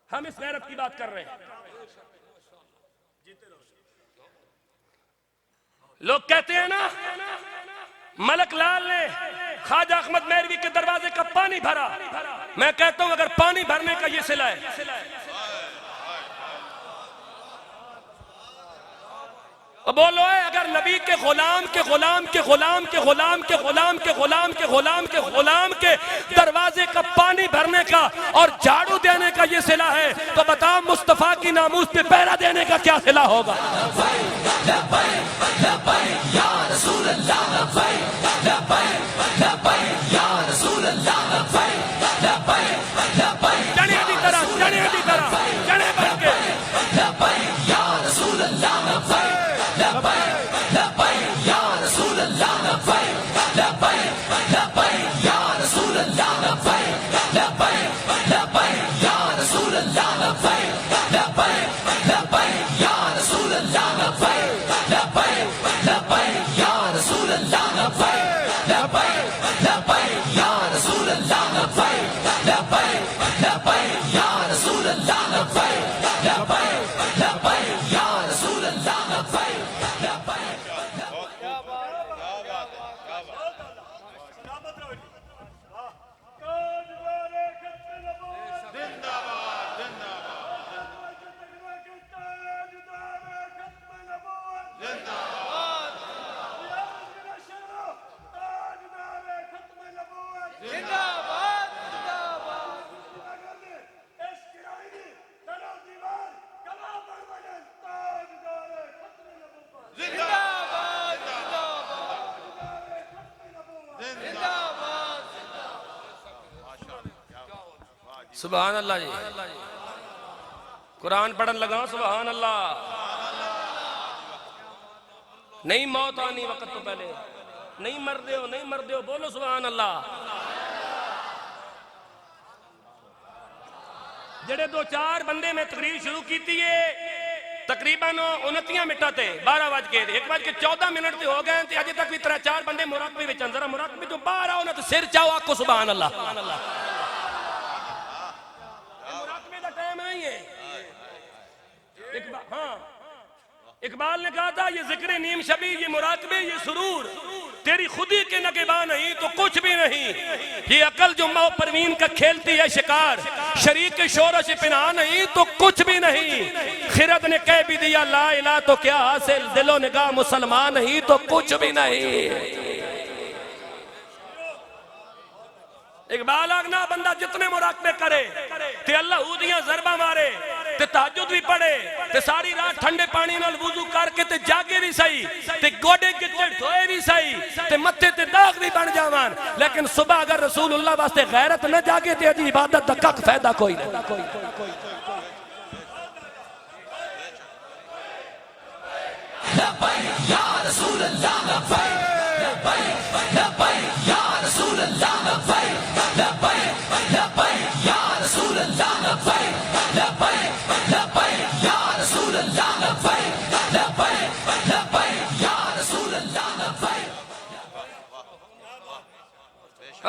हम इस गैरत की बात कर रहे हैं। लोग कहते हैं ना, मलक लाल ने ख्वाजा अहमद मैरवी के दरवाजे का पानी भरा। मैं कहता हूं अगर पानी भरने का ये सिला है, बोलो है अगर नबी के गुलाम के गुलाम के गुलाम के गुलाम के गुलाम के गुलाम के गुलाम के गुलाम के दरवाजे का पानी भरने का और झाड़ू देने का ये सिला है, तो बताओ मुस्तफा की नामूस पे पहरा देने का क्या सिला होगा? चने की तरह चने बन के सुभान अल्लाह जी। कुरान पढ़न लगा, सुभान अल्लाह। नहीं मौत आनी वक्त तो पहले, नहीं मर दो बोलो सुभान अल्लाह। जेड़े 2-4 बंदे में तकरीर शुरू की थी, तकरीबन 29 मिनट से 12:01:14 से हो गए अजे तक भी 3-4 बंदे मुराकबे में जरा मुराकबे तो बाहर आओ ना तो सिर चाओ आको सुभान अल्लाह। मुराकबे का टाइम नहीं है। हाँ इकबाल ने कहा था ये जिक्र नीम शबी ये मुराकबे ये सुरूर तेरी खुदी के नगेबा नहीं तो कुछ भी नहीं। ये अकल जो माओ परवीन का खेलती है शिकार शरीक के शोर से पिना नहीं तो कुछ भी नहीं। खिरद ने कह भी दिया ला इला तो क्या हासिल दिलो निगाह मुसलमान नहीं तो कुछ भी नहीं। इकबाल आगना बंदा जितने मुराकबे करे ते अल्लाह ऊदियां ज़रबा मारे ते तहज्जुद भी पढ़े ते सारी रात ठंडे पानी नाल वुजू करके ते जागे भी सही ते गोडे गिट्टे धोए भी सही ते मत्थे ते दाग भी बन जावन लेकिन सुबह अगर रसूलुल्लाह वास्ते गैरत न जागे ते अजी इबादत दा कख फायदा कोई नहीं। या रसूल अल्लाह या रसूल अल्लाह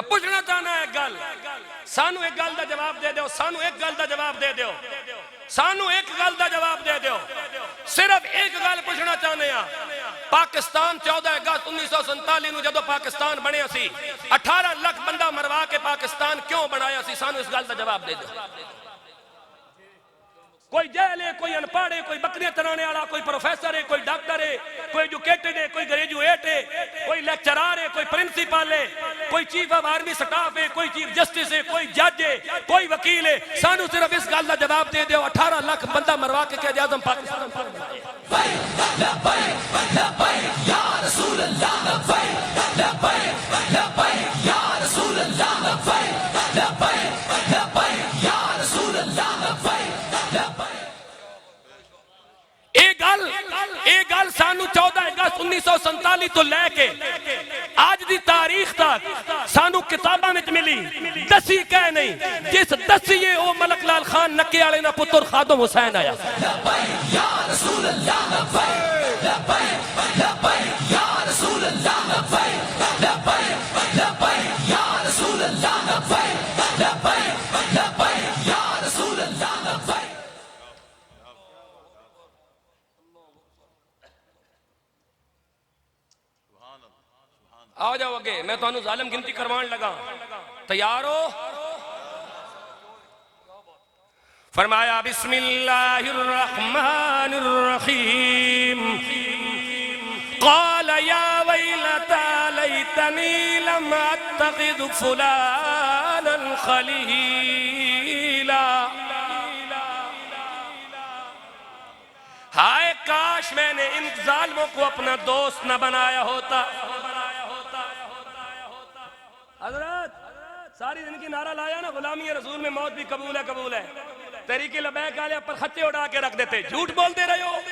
पूछना चाहना है गल सानू एक गल का जवाब दे दो सानू एक गल का जवाब दे दो सानू एक गल का जवाब दे दो सिर्फ एक गल पूछना चाहने पाकिस्तान 14 अगस्त 1947 जदों पाकिस्तान बनया सी 18 लाख बंदा मरवा के पाकिस्तान क्यों बनाया सी सानू इस गल का जवाब दे दो। कोई जेल है कोई अनपढ़ है कोई बकरियां चराने वाला कोई प्रोफेसर है कोई डॉक्टर है कोई एजुकेटेड है कोई ग्रेजुएट है कोई लेक्चरर है कोई प्रिंसिपल है कोई चीफ ऑफ आर्मी स्टाफ है कोई चीफ जस्टिस है कोई जज है कोई वकील है सानू सिर्फ इस गल का जवाब दे दो 18 लाख बंदा मरवा के क्या आजम पाकिस्तान एक गल सानू 14 अगस्त 1947 तो लैके आज दी तारीख तक सानू किताबां में मिली दसी कह नहीं जिस दसीए ओ मलक लाल खान नक्के वाले ना पुत्र खादम हुसैन आया। आओ जाओ अगे मैं तो जालिम गिनती करवान लगा तैयार हो। फरमाया बिस्मिल्लाहिर्रहमानिर्रहीम क़ाल या वैलता लैतनी लम अत्तखिज़ फुलानन खलीला। हाय काश मैंने इन जालिमों को अपना दोस्त न बनाया होता। हजरत सारी जिंदगी नारा लाया ना गुलामी रसूल में मौत भी कबूल है तरीके लबैक वाले पर खच्चे उड़ा के रख देते झूठ बोलते रहे हो।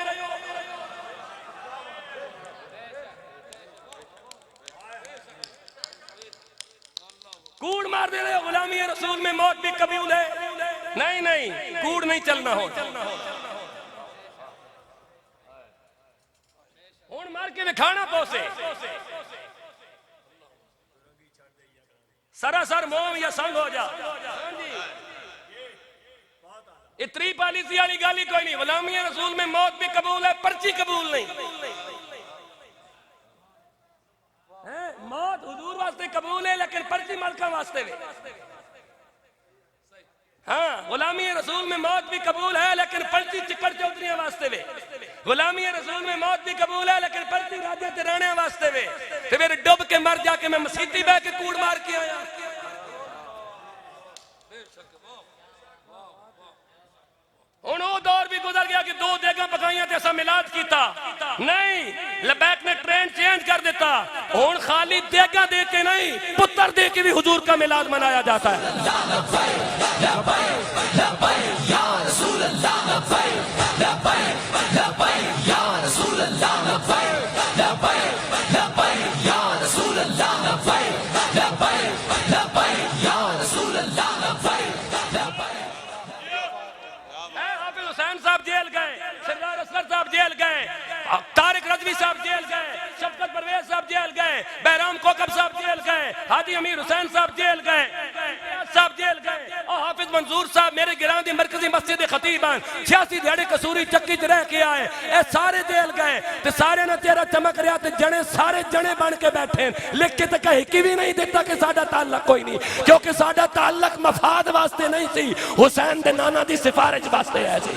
कूड़ मार दे रहे हो गुलामी रसूल में मौत भी कबूल है। नहीं कूड़ नहीं चलना हो हुण मार के खाना पोसे सरासर मोम या संग हो जा। इतनी पॉलिसी वाली गाली कोई नहीं। गुलामी रसूल में मौत भी कबूल है पर्ची कबूल नहीं है। मौत हुजूर वास्ते कबूल है लेकिन पर्ची मलका वास्ते भी। हाँ गुलामी रसूल में मौत भी कबूल है लेकिन पर्ची चिकड़ चौधरी वास्ते भी। गुलामी रसूल में मौत भी कबूल है लेकिन पर्ची राजे तिराने वास्ते भी। ते मेरे डुब के मर जाके मैं मसीती बह के कूड़ मार के आया। हुण वो दौर भी गुजर गया कि 2 देगा पकाइयां ते असा मिलाद कीता नहीं लबैक ने ट्रेंड चेंज कर देता। हुण खाली देगा दे के नहीं पुत्र दे के भी हुजूर का मिलाद मनाया जाता है। साहब जेल गए, तारिक रजवी साहब जेल गए, शफकत परवेज साहब जेल गए, बहराम कोकब साहब जेल गए, हाजी अमीर हुसैन साहब जेल गए, साहब जेल गए, और हाफिज मंजूर साहब मेरे गिरां दी मरकजी मस्जिद खतीबान 86 दिहाड़ी कसूरी चक्की च रह के आए, ए सारे जेल गए ते सारे ने तेरा चमक रहा ते जने सारे जने बन के बैठे, लिख के तो कहीं की भी नहीं दिता कि साडा ताल्लुक कोई नहीं, क्योंकि साडा ताल्लुक मफाद वास्ते नहीं सी, हुसैन दे नाना दी सिफारिश वास्ते है सी।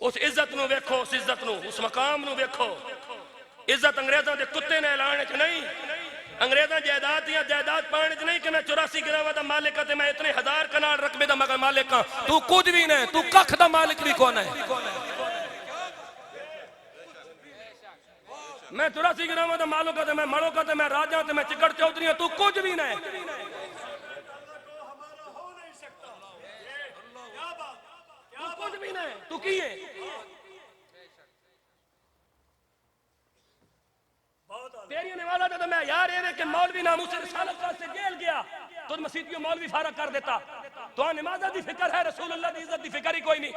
उस इज्जत नूं वेखो, उस इज्जत नूं, उस मकाम नूं वेखो। इज्जत अंग्रेजों के कुत्ते ने ऐलान च नहीं, अंग्रेजों जायदाद या जायदाद पाने च नहीं कि मैं 84 गिरावां दा मालिक ते मैं इतने 1000 कनाल रकबे दा मगर मालिक हां, तू कुछ भी नहीं, तू कख दा मालिक भी कौन है। मैं 84 गिरावां दा मालिक हां ते मैं मड़ो का ते मैं राजा ते मैं चिकड़ चौधरी हां, तू कुछ भी नहीं, तू कुछ भी नहीं, तू की है। तेरी निवाला था तो मैं यार ये कि मौलवी नामूस रिसालत से जेल गया तो मसीतियों मौलवी फारग कर देता, तो नमाज़ दी फिक्र है, रसूलुल्लाह दी इज्जत दी फिक्र ही कोई नहीं।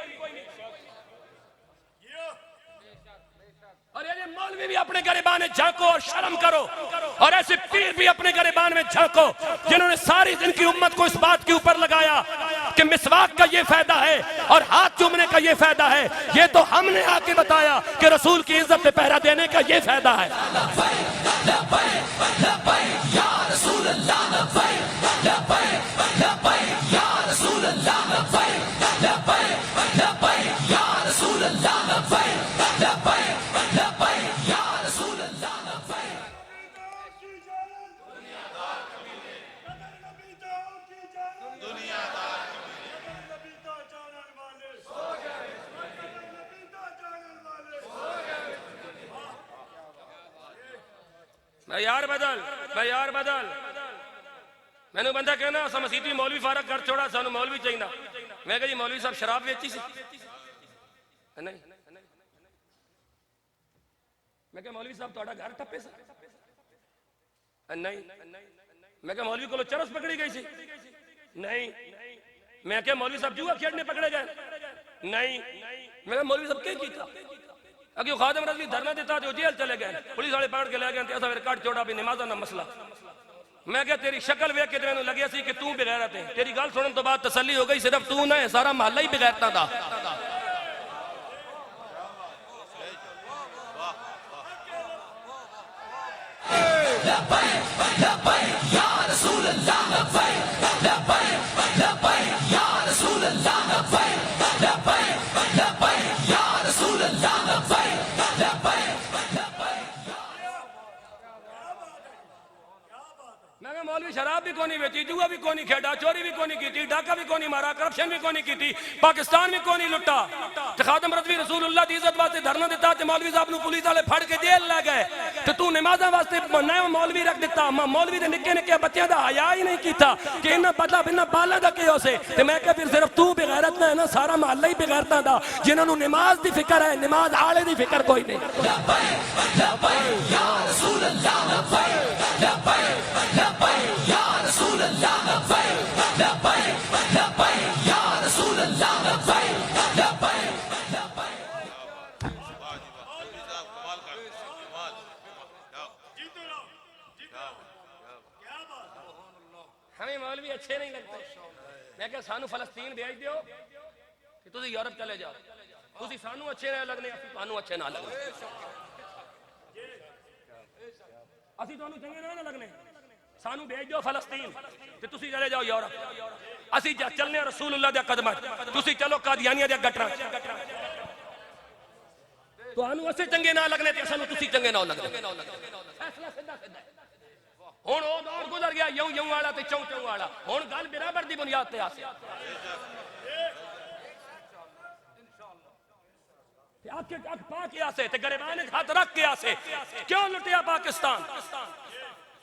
और ये मौलवी भी अपने गिरबान में झांको और शर्म करो, और ऐसे पीर भी अपने गिरबान में झांको जिन्होंने सारी जिनकी उम्मत को इस बात के ऊपर लगाया कि मिसवाक का ये फायदा है और हाथ चूमने का ये फायदा है, ये तो हमने आके बताया कि रसूल की इज्जत पे पहरा देने का ये फायदा है। यार बदल, मैं यार बदल, मैंने बंदा कहना असा मसीती मौलवी फारग कर छोड़ा, सानू मौलवी चाहिए। मैं कहा जी मौलवी साहब शराब बेची सी? नहीं। मैं कहा मौलवी साहब ਤੁਹਾਡਾ घर ठप्पे से? नहीं। मैं कहा मौलवी को चरस पकड़ी गई सी? नहीं। मैं क्या मौलवी साहब जुआ खेलने पकड़े गए? नहीं। मैं कहा मौलवी साहब क्या किया? अगे खादम रजवी धरना देता तो जेल चले गए, पुलिस वाले पाड़ के ले गए, ऐसा फिर काट छोड़ा भी नमाजा ना मसला। मैं क्या तेरी शक्ल वेख के तेन लगे सी कि तू बेगैरत है, तेरी गल सुनने तो बाद तसल्ली हो गई सिर्फ तू ना है, सारा महला ही बेगैरता दा। मौलवी शराब भी कोनी बेची, जुआ भी कोनी खेड़ा, चोरी भी कोनी की, डाका भी कोनी मारा, करप्शन भी कोनी की, पाकिस्तान भी कोनी लुटा। खादम रज़वी रसूलुल्लाह दी इज्जत वास्ते धरना दिता ते मौलवी साहब नु पुलिस वाले फड़ के जेल ले गए, ते तू नमाज़ां वास्ते नया मौलवी रख दिता। मौलवी दे निक्के निक्के बच्चों दा हया ही नहीं कीता कि इन्ना बदला बिना बाला दा के होसे। ते मैं कहा फिर सिर्फ तू बेगैरत ना है ना, सारा महल्ला ही बेगैरतां दा, जिन्हां नु नमाज दी फिक्र है, नमाज आले दी फिक्र कोई नहीं। हमें मौलवी अच्छे नहीं लगते। मैं क्या सानू फलस्तीन भेज दो कि तुम यूरोप चले जाओ, तुम सानू अच्छे ना लगने, सानू अच्छे ना लगने, असि तुहानू चंगे ना लगने, सानू भेज दो फलस्तीन ते तुसी चले जाओ यूरोप। असि चलने रसूलुल्लाह दे कदमां, तुसी चलो कादियानिया दे गटरां। तुहानू असे चंगे ना लगने ते सानू तुसी चंगे ना लगने, फैसला सीधा सीधा। हुण ओ दौर गुजर गया यूं यूं वाला ते चौं चौं वाला, हुण गल बराबर दी बुनियाद ते आसे। आके अख पा के आसे ते गरीबान हाथ रख के आसे। क्यों लुटिया पाकिस्तान?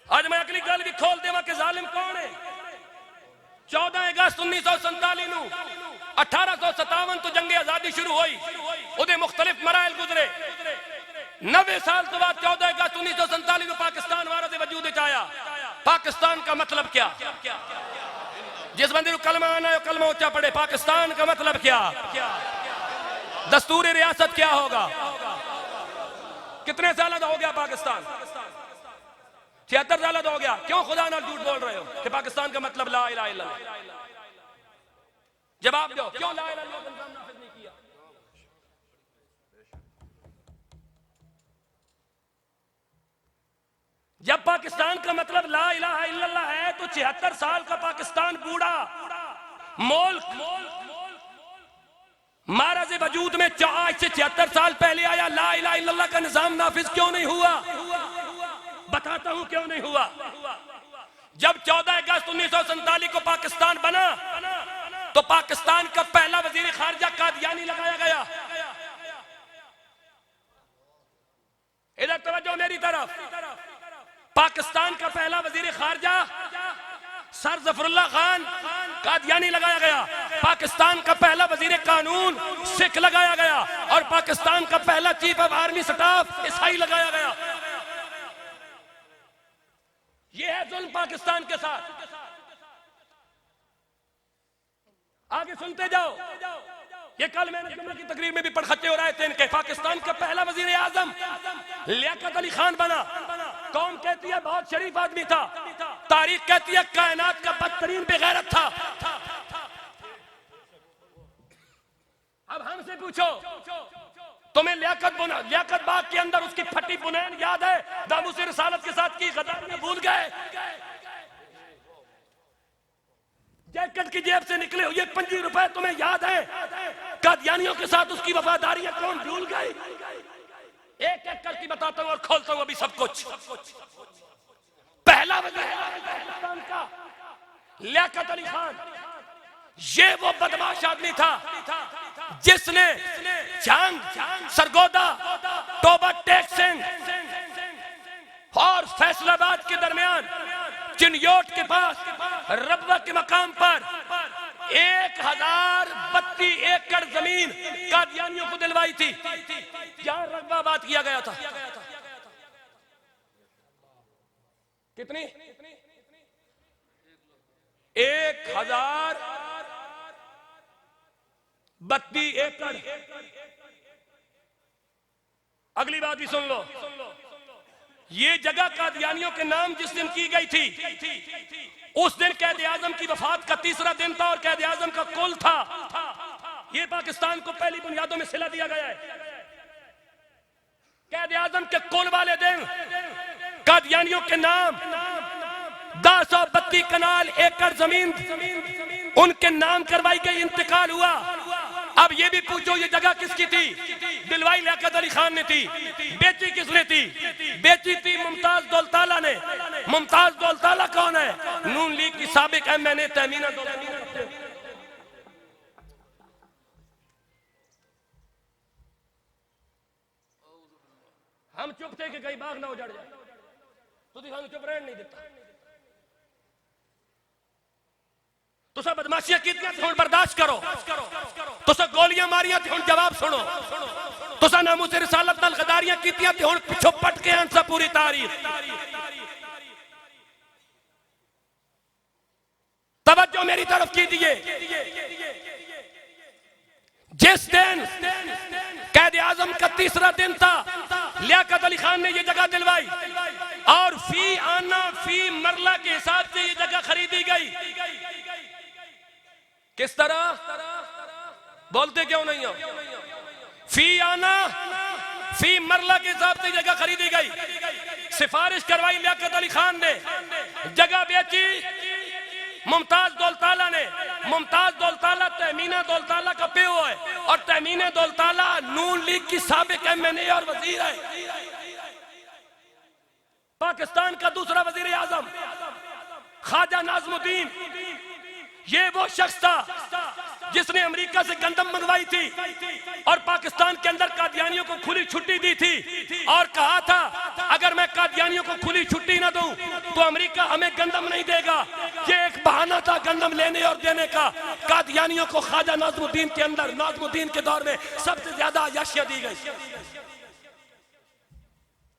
आज मैं अगली गल भी खोल देवा कि जालिम कौन है। 14 अगस्त 1947 नू 1857 तो जंग आजादी शुरू हुई, उदे मुख्तलिफ मराइल गुजरे। 90 साल तो बाद 14 अगस्त 1947 को पाकिस्तान वारद वजूद आया। पाकिस्तान का मतलब क्या? जिस बंदे को कलमा आना है कलमा ऊंचा पड़े। पाकिस्तान का मतलब क्या? दस्तूरी रियासत क्या होगा? कितने साल हो गया पाकिस्तान? 76 साल हो गया। क्यों खुदा ना झूठ बोल रहे हो कि पाकिस्तान का मतलब ला इलाहा इल्लल्लाह? जवाब दो, क्यों ला इलाहा इल्लल्लाह नाफिज नहीं किया? जब पाकिस्तान का मतलब ला इलाहा इल्लल्लाह है तो 76 साल का पाकिस्तान बूढ़ा मुल्क महाराज वजूद में आज से 76 साल पहले आया। ला इलाहा इल्लल्लाह का निजाम नाफिज क्यों नहीं हुआ? बताता हूं क्यों नहीं हुआ। जब 14 अगस्त 1947 को पाकिस्तान बना तो पाकिस्तान का पहला वजीर खारजा कादियानी लगाया गया। इधर तवज्जो मेरी तरफ। पाकिस्तान का पहला वजीर खारजा सर जफरुल्लाह खान कादियानी लगाया गया। पाकिस्तान का पहला वजीर कानून सिख लगाया गया और पाकिस्तान का पहला चीफ ऑफ आर्मी स्टाफ ईसाई लगाया गया। यह है जुल्म पाकिस्तान के साथ। आगे सुनते जाओ। ये कल मैंने जुम्मे की तकरीर में भी पढ़खते हो रहे थे इनके। पाकिस्तान का पहला वजीर आजम लियाकत अली खान बना। कौम कहती है बहुत शरीफ आदमी था, तारीख कहती है कायनात का बदतरीन बेगैरत था। अब हमसे पूछो, तुम्हें लियाकत बाग के अंदर उसकी फटी बुनैन याद है? दामूस रिसालत के साथ की गद्दारियां भूल गए? जैकेट की जेब से निकले हुए 25 रुपए तुम्हें याद है? कादियानियों के साथ उसकी वफादारियां कौन भूल गई? एक एक करके बताता हूं और खोलता हूं अभी सब कुछ। पहला वजीर पाकिस्तान का लियाकत अली खान, ये वो बदमाश आदमी था जिसने जंग, सरगोदा, टोबा टेक सिंह और फैसलाबाद के दरमियान चिन्योट के पास रबवा के मकाम पर 1032 एकड़ जमीन कादियानियों को दिलवाई थी, जहां रबवाबाद किया गया था। कितनी? 1032 एकड़। अगली बात भी सुन लो। ये जगह कादियानियों के नाम जिस दिन की गई थी, उस दिन कैद आजम की वफात का तीसरा दिन था और कैद आजम का कुल था। ये पाकिस्तान को पहली बुनियादों में सिला दिया गया है। कैद आजम के कुल वाले दिन कादियानियों के नाम 1032 कनाल एकड़ जमीन उनके नाम करवाई गई, इंतकाल हुआ। अब ये भी पूछो ये जगह किसकी थी? दिलवाई लियाकत अली खान ने थी। बेची किसने थी? बेची थी मुमताज दौलताला ने। मुमताज दौलताला कौन है? नून लीग की साबिक MNA तहमीना दौलताला। हम चुप थे कि कहीं बाग ना उजड़ जाए, तो दिखाने चुप रहने नहीं देता। तो सब बदमाशियां कीतियां थे, बर्दाश्त करो। तो सब गोलियां मारियां थे, जवाब सुनो। तो सब नामूस रिसालत नाल गद्दारियां कीतियां थे, पिछो पट के आंसर पूरी तारीख। तवज्जो मेरी तरफ कीजिए। जिस दिन कैद आजम का तीसरा दिन था, लियाकत अली खान ने ये जगह दिलवाई और फी आना फी मरला के हिसाब से ये जगह खरीदी गई। किस तरह? बोलते क्यों नहीं हो? फी आना फी मरला के हिसाब से जगह खरीदी गई। सिफारिश करवाई लियाकत अली खान ने, जगह बेची मुमताज दौलताला ने। मुमताज दौलताला तहमीना दौलताला का प्यो है और तहमीना दौलताला नून लीग की साबिक MNA और वजीर है। पाकिस्तान का दूसरा वजीर आजम ख्वाजा नाज़मुद्दीन, ये वो शख्स था जिसने अमेरिका से गंदम मंगवाई थी और पाकिस्तान के अंदर कादियानियों को खुली छुट्टी दी थी और कहा था अगर मैं कादियानियों को खुली छुट्टी ना दूं तो अमेरिका हमें गंदम नहीं देगा। ये एक बहाना था गंदम लेने और देने का। कादियानियों को ख्वाजा नाज़मुद्दीन के अंदर, नाज़मुद्दीन के दौर में सबसे ज्यादा अयाशियां दी गई।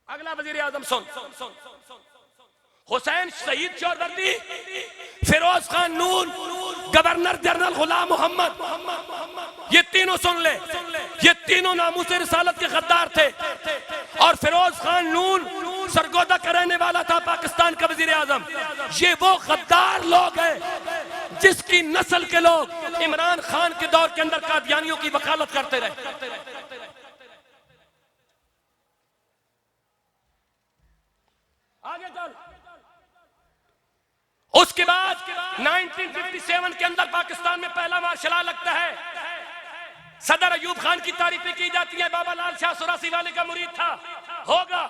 अगला वजीर आजम सुन, हुसैन शहीद चौधरी, फिरोज खान नून, गवर्नर जनरल गुलाम मोहम्मद, ये तीनों सुन ले, ये तीनों नामूस रिसालत के गद्दार थे। और फिरोज खान नून सरगोदा का रहने वाला था, पाकिस्तान का वजीर आजम। ये वो गद्दार लोग हैं जिसकी नस्ल के लोग इमरान खान के दौर के अंदर कादियानियों की वकालत करते रहे। आगे चल। उसके बाद 1957 के अंदर पाकिस्तान में पहला मार्शल लॉ लगता है। सदर अयूब खान की तारीफें की जाती है, बाबा लाल शाह सुरासी वाले का मुरीद था। होगा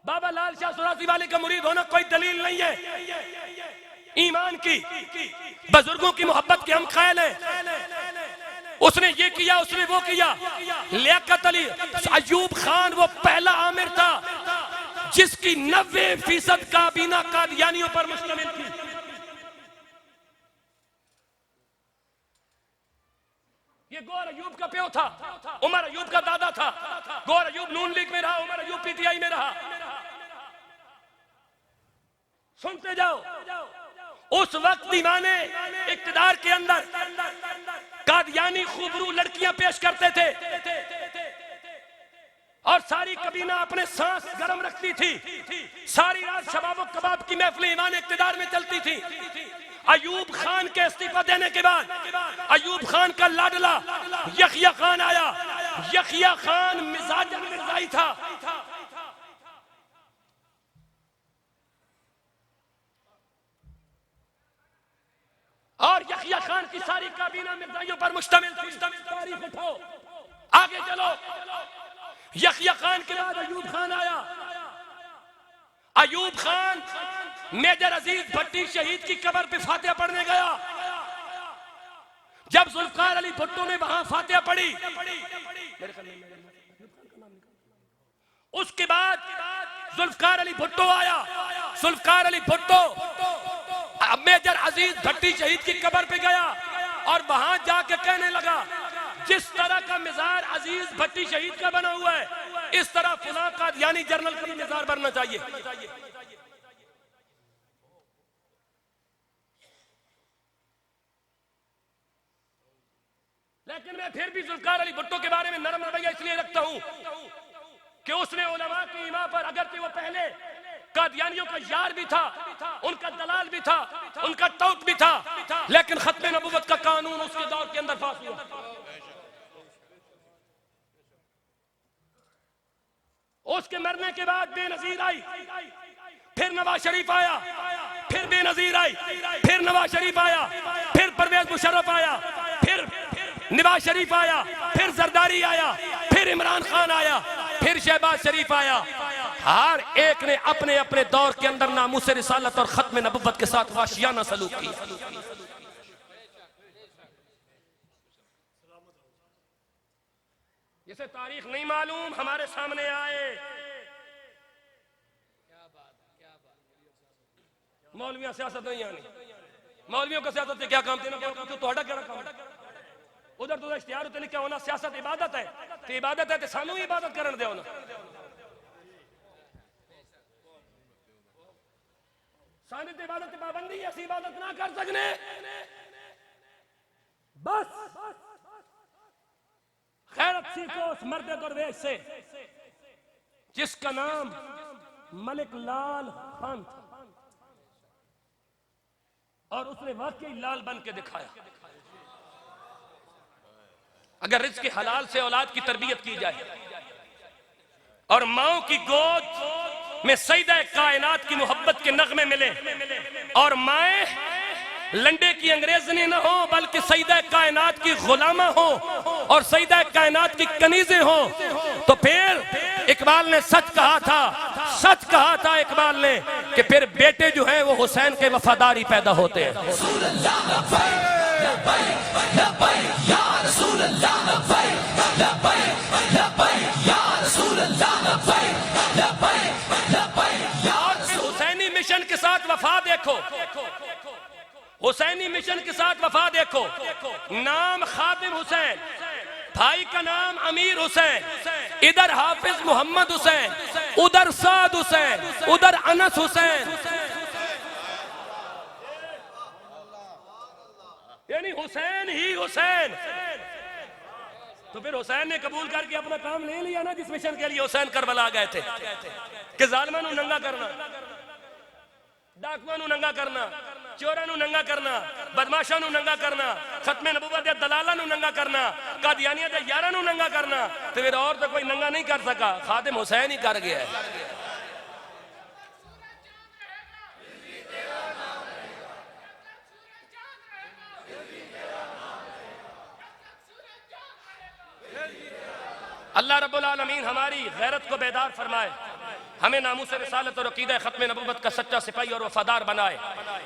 बाबा लाल शाह सुरासी वाले का मुरीद होना कोई दलील नहीं है। ईमान की, बुजुर्गों की मोहब्बत के हम कायल हैं। उसने ये किया, उसने वो किया। लियाकत अली अयूब खान वो पहला आमिर था जिसकी 90% काबीना कादियानियों पर मुश्तमिल थी। ये गौर अयूब का प्यो था, उमर अयूब का दादा था। गौर अयूब नून लीग में रहा, उमर अयूब पीटीआई में रहा। सुनते जाओ। उस वक्त दीवाने इक्तिदार के अंदर कादियानी खूबरू लड़कियां पेश करते थे और सारी कबीना अपने सांस गर्म रखती थी। सारी रात शबाब और कबाब की महफिल ईमान इक्तिदार में चलती थी। अयूब खान के इस्तीफा देने के बाद अयूब खान का लाडला यहिया खान आया। यहिया खान मिजाज मिर्जाई था। और यहिया खान की सारी काबीना मिर्जाइयों पर मुश्तमिल थी। तारीख उठाओ, आगे चलो। यहिया खान के बाद अयूब खान आया। अयूब खान मेजर अजीज भट्टी शहीद की कब्र पे फातिहा पढ़ने गया। जब जुल्फकार अली भुट्टो ने वहां फातिहा पढ़ी, उसके बाद जुल्फकार अली भुट्टो आया। जुल्फकार अली भुट्टो मेजर अजीज भट्टी शहीद की कब्र पे गया और वहां जाके कहने लगा जिस तरह का मिजार अजीज भट्टी शहीद का बना हुआ है, इस तरह फुला कादियानी जर्नल का भी मिजार बनना चाहिए। लेकिन मैं फिर भी जुल्फकार अली भुट्टो के बारे में नरम रवैया इसलिए रखता हूं कि उसने उलमा की इमा पर, अगर वो पहले कादियानियों का यार भी था, उनका दलाल भी था, उनका टौक भी था, लेकिन खत्मे नबुव्वत का कानून उसके दौर के अंदर पास हुआ। उसके मरने के बाद बेनजीर आई, फिर नवाज शरीफ आया, फिर बेनजीर आई, फिर नवाज शरीफ आया, फिर परवेज मुशर्रफ आया, फिर नवाज शरीफ आया, फिर जरदारी आया, फिर इमरान खान आया, फिर शहबाज शरीफ आया। हर एक ने अपने अपने दौर के अंदर नामूस रिसालत और खत्म नबुव्वत के साथ वाशियाना सलूक किया। जिसे तारीख नहीं मालूम हमारे सामने आए। मौलवियां सियासत नहीं आनी। मौलवियों का सियासत से क्या काम? तेना क्या काम? तो क्या काम? उधर तो इख्तियार होते क्या होना? सियासत इबादत है, तो इबादत है तो सानू इबादत करने दो ना। सानी तो इबादत की पाबंदी है, इबादत ना कर सकने। बस खैरत सीखो उस मर्द दरवेश से जिसका नाम मलिक लाल खान था और उसने वाकई लाल बन के दिखाया। अगर रिज़्क़ के हलाल से औलाद की तरबियत की जाए और माओ की गोद में सईदा कायनात की मोहब्बत के नगमे मिले और माए लंडे की अंग्रेजनी न हो बल्कि सईदा कायनात की गुलामा हो और सईदा कायनात की कनीज़ें हो, तो फिर इकबाल ने सच कहा था, सच कहा था इकबाल ने कि फिर बेटे जो हैं वो हुसैन के वफादारी पैदा होते हैं। और फिर हुसैनी मिशन के साथ वफा देखो, हुसैनी मिशन के साथ वफा देखो। नाम खादिम हुसैन, भाई का नाम अमीर हुसैन, इधर हाफिज मोहम्मद हुसैन, उधर साद हुसैन, उधर अनस हुसैन, यानी हुसैन ही हुसैन। तो फिर हुसैन ने कबूल करके अपना काम ले लिया ना, जिस मिशन के लिए हुसैन करबला गए थे कि जालिमां नूं नंगा करना, डाकुआं नूं नंगा करना, चोरां नूं नंगा करना, बदमाशां नूं नंगा करना, खत्मे नबूवत दे दलालां नूं नंगा करना, कादियानियां दे यारां नूं नंगा करना। तो फिर और तो कोई नंगा नहीं कर सका, खादिम हुसैन ही कर गया है। अल्लाह रब्बुल आलमीन हमारी गैरत को बेदार फरमाए, हमें नामूस रिसालत और अकीदा खत्म नबूवत का सच्चा सिपाही और वफादार बनाए,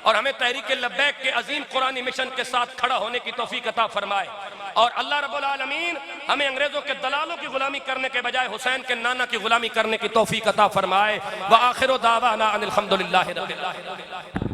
और हमें तहरीक लब्बैक के अजीम कुरानी मिशन के साथ खड़ा होने की तौफीक अता फरमाए। और अल्लाह रब्बुल आलमीन हमें अंग्रेजों के दलालों की गुलामी करने के बजाय हुसैन के नाना की गुलामी करने की तौफीक अता फरमाए। व आखिरु दावाना अनिल हम्दुलिल्लाहि रब्बिल आलमीन।